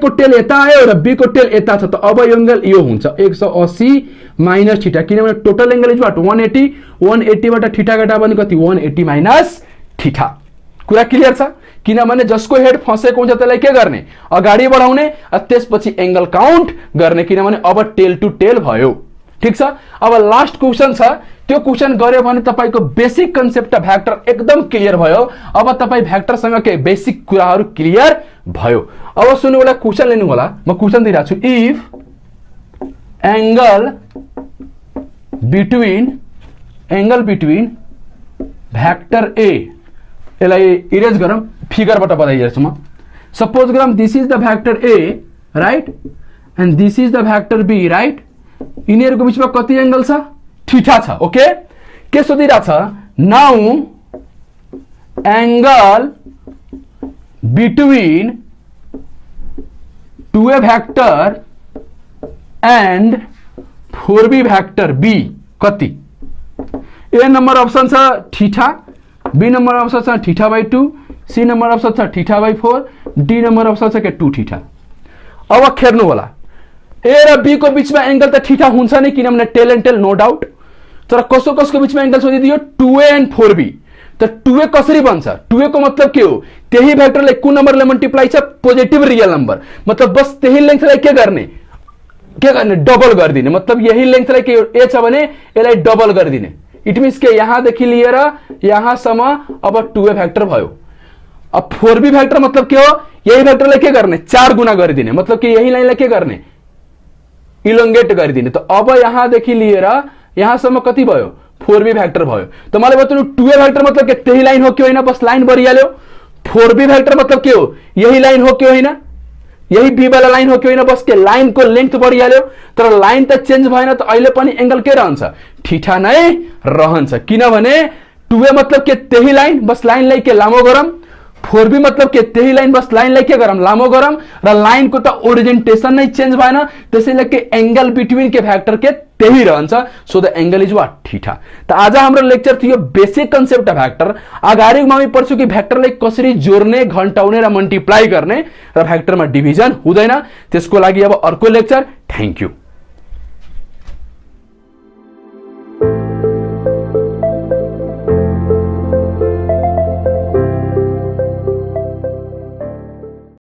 टेल यता आयो र बी को टेल यता छ, त अब एंगल यो हुन्छ 180 माइनस थीटा, किनभने टोटल एंगल इज वाट 180 बाट थीटा घटा भने कति 180 माइनस थीटा। कुरा क्लियर छ। किनभने जसको हेड फसेको हुन्छ त्यसलाई के गर्ने, अगाडि बढाउने, त्यसपछि एंगल काउन्ट गर्ने, किनभने अब टेल टू टेल भयो। ठीक छ। अब लास्ट क्वेशन छ, त्यो क्वेशन गर्यो भने तपाईको बेसिक कन्सेप्ट भ्याक्टर एकदम क्लियर भयो। अब तपाई भ्याक्टर सँग के बेसिक कुराहरु क्लियर भयो। अब सुन्नु होला, क्वेशन लिनु होला। म क्वेशन दिइराछु, if angle between vector A, यसलाई इरेज गरौँ, फिगरबाट बताइदिन्छु म। सपोज गरौँ this is the vector A right and this is the vector B right, यिनीहरुको बीचमा कति एंगल छ, थीटा छ। ओके, के सोधिरा छ, now angle between two A vector and 4b vector B कति। ए नंबर ऑप्शन छ थीटा, बी नंबर ऑप्शन छ theta by 2, C number option छ theta by 4, D number option छ के 2 थीटा। अब खेर्नु होला, ए र बी को बीचमा एंगल त थीटा हुन्छ नि, किनभने tail and tail no doubt. तर कसको बीचमा एंगल सोधिदियो, 2a एन्ड 4b। त 2a कसरी बन्छ, 2a को मतलब के हो, त्यही भ्याक्टरले कुन नम्बरले मल्टिप्लाई छ, पोजिटिभ रियल नम्बर, मतलब बस त्यही लेन्थलाई के गर्ने डबल गरिदिने। मतलब यही लेन्थलाई के ए छ भने यसलाई डबल गरिदिने। इट मीन्स के यहाँदेखि लिएर यहाँसम्म अब 2a भ्याक्टर भयो। अब 4b भ्याक्टर मतलब के हो, यही भ्याक्टरलाई के गर्ने 4 गुना गरिदिने, मतलब कि यही लाइनलाई के गर्ने इलोंगेट गरिदिने। त अब यहाँदेखि लिएर यहाँसम्म कति भयो, 4b भ्याक्टर भयो। त मलाई बताउनु 2a भ्याक्टर मतलब के त्यही लाइन हो कि होइन, बस लाइन बढिहाल्यो। 4b भ्याक्टर मतलब के हो, यही लाइन हो कि होइन, यही बी वाला लाइन हो कि होइन, बस के लाइन को लेंथ बढिहाल्यो। तर लाइन त चेन्ज भएन, त अहिले पनि एंगल के रहन्छ, थीटा नै रहन्छ। किनभने 2a मतलब के त्यही लाइन, बस लाइनलाई के लामो गरौँ, 4b मतलब के त्यही लाइन, बस लाइनलाई के गरौँ लामो गरौँ, र लाइनको त ओरिएन्टेसन नै चेन्ज भएन, त्यसैले के एंगल बिट्विन के भ्याक्टर के त्यही रहन्छ। So the angle is what, theta. त आज हाम्रो लेक्चर थियो बेसिक कन्सेप्ट भ्याक्टर। अगाडि हामी पढ्छौं कि भ्याक्टरलाई कसरी जोड्ने, घटाउने र मल्टिप्लाई गर्ने, र भ्याक्टरमा डिभिजन हुँदैन। त्यसको लागि अब अर्को लेक्चर। Thank you.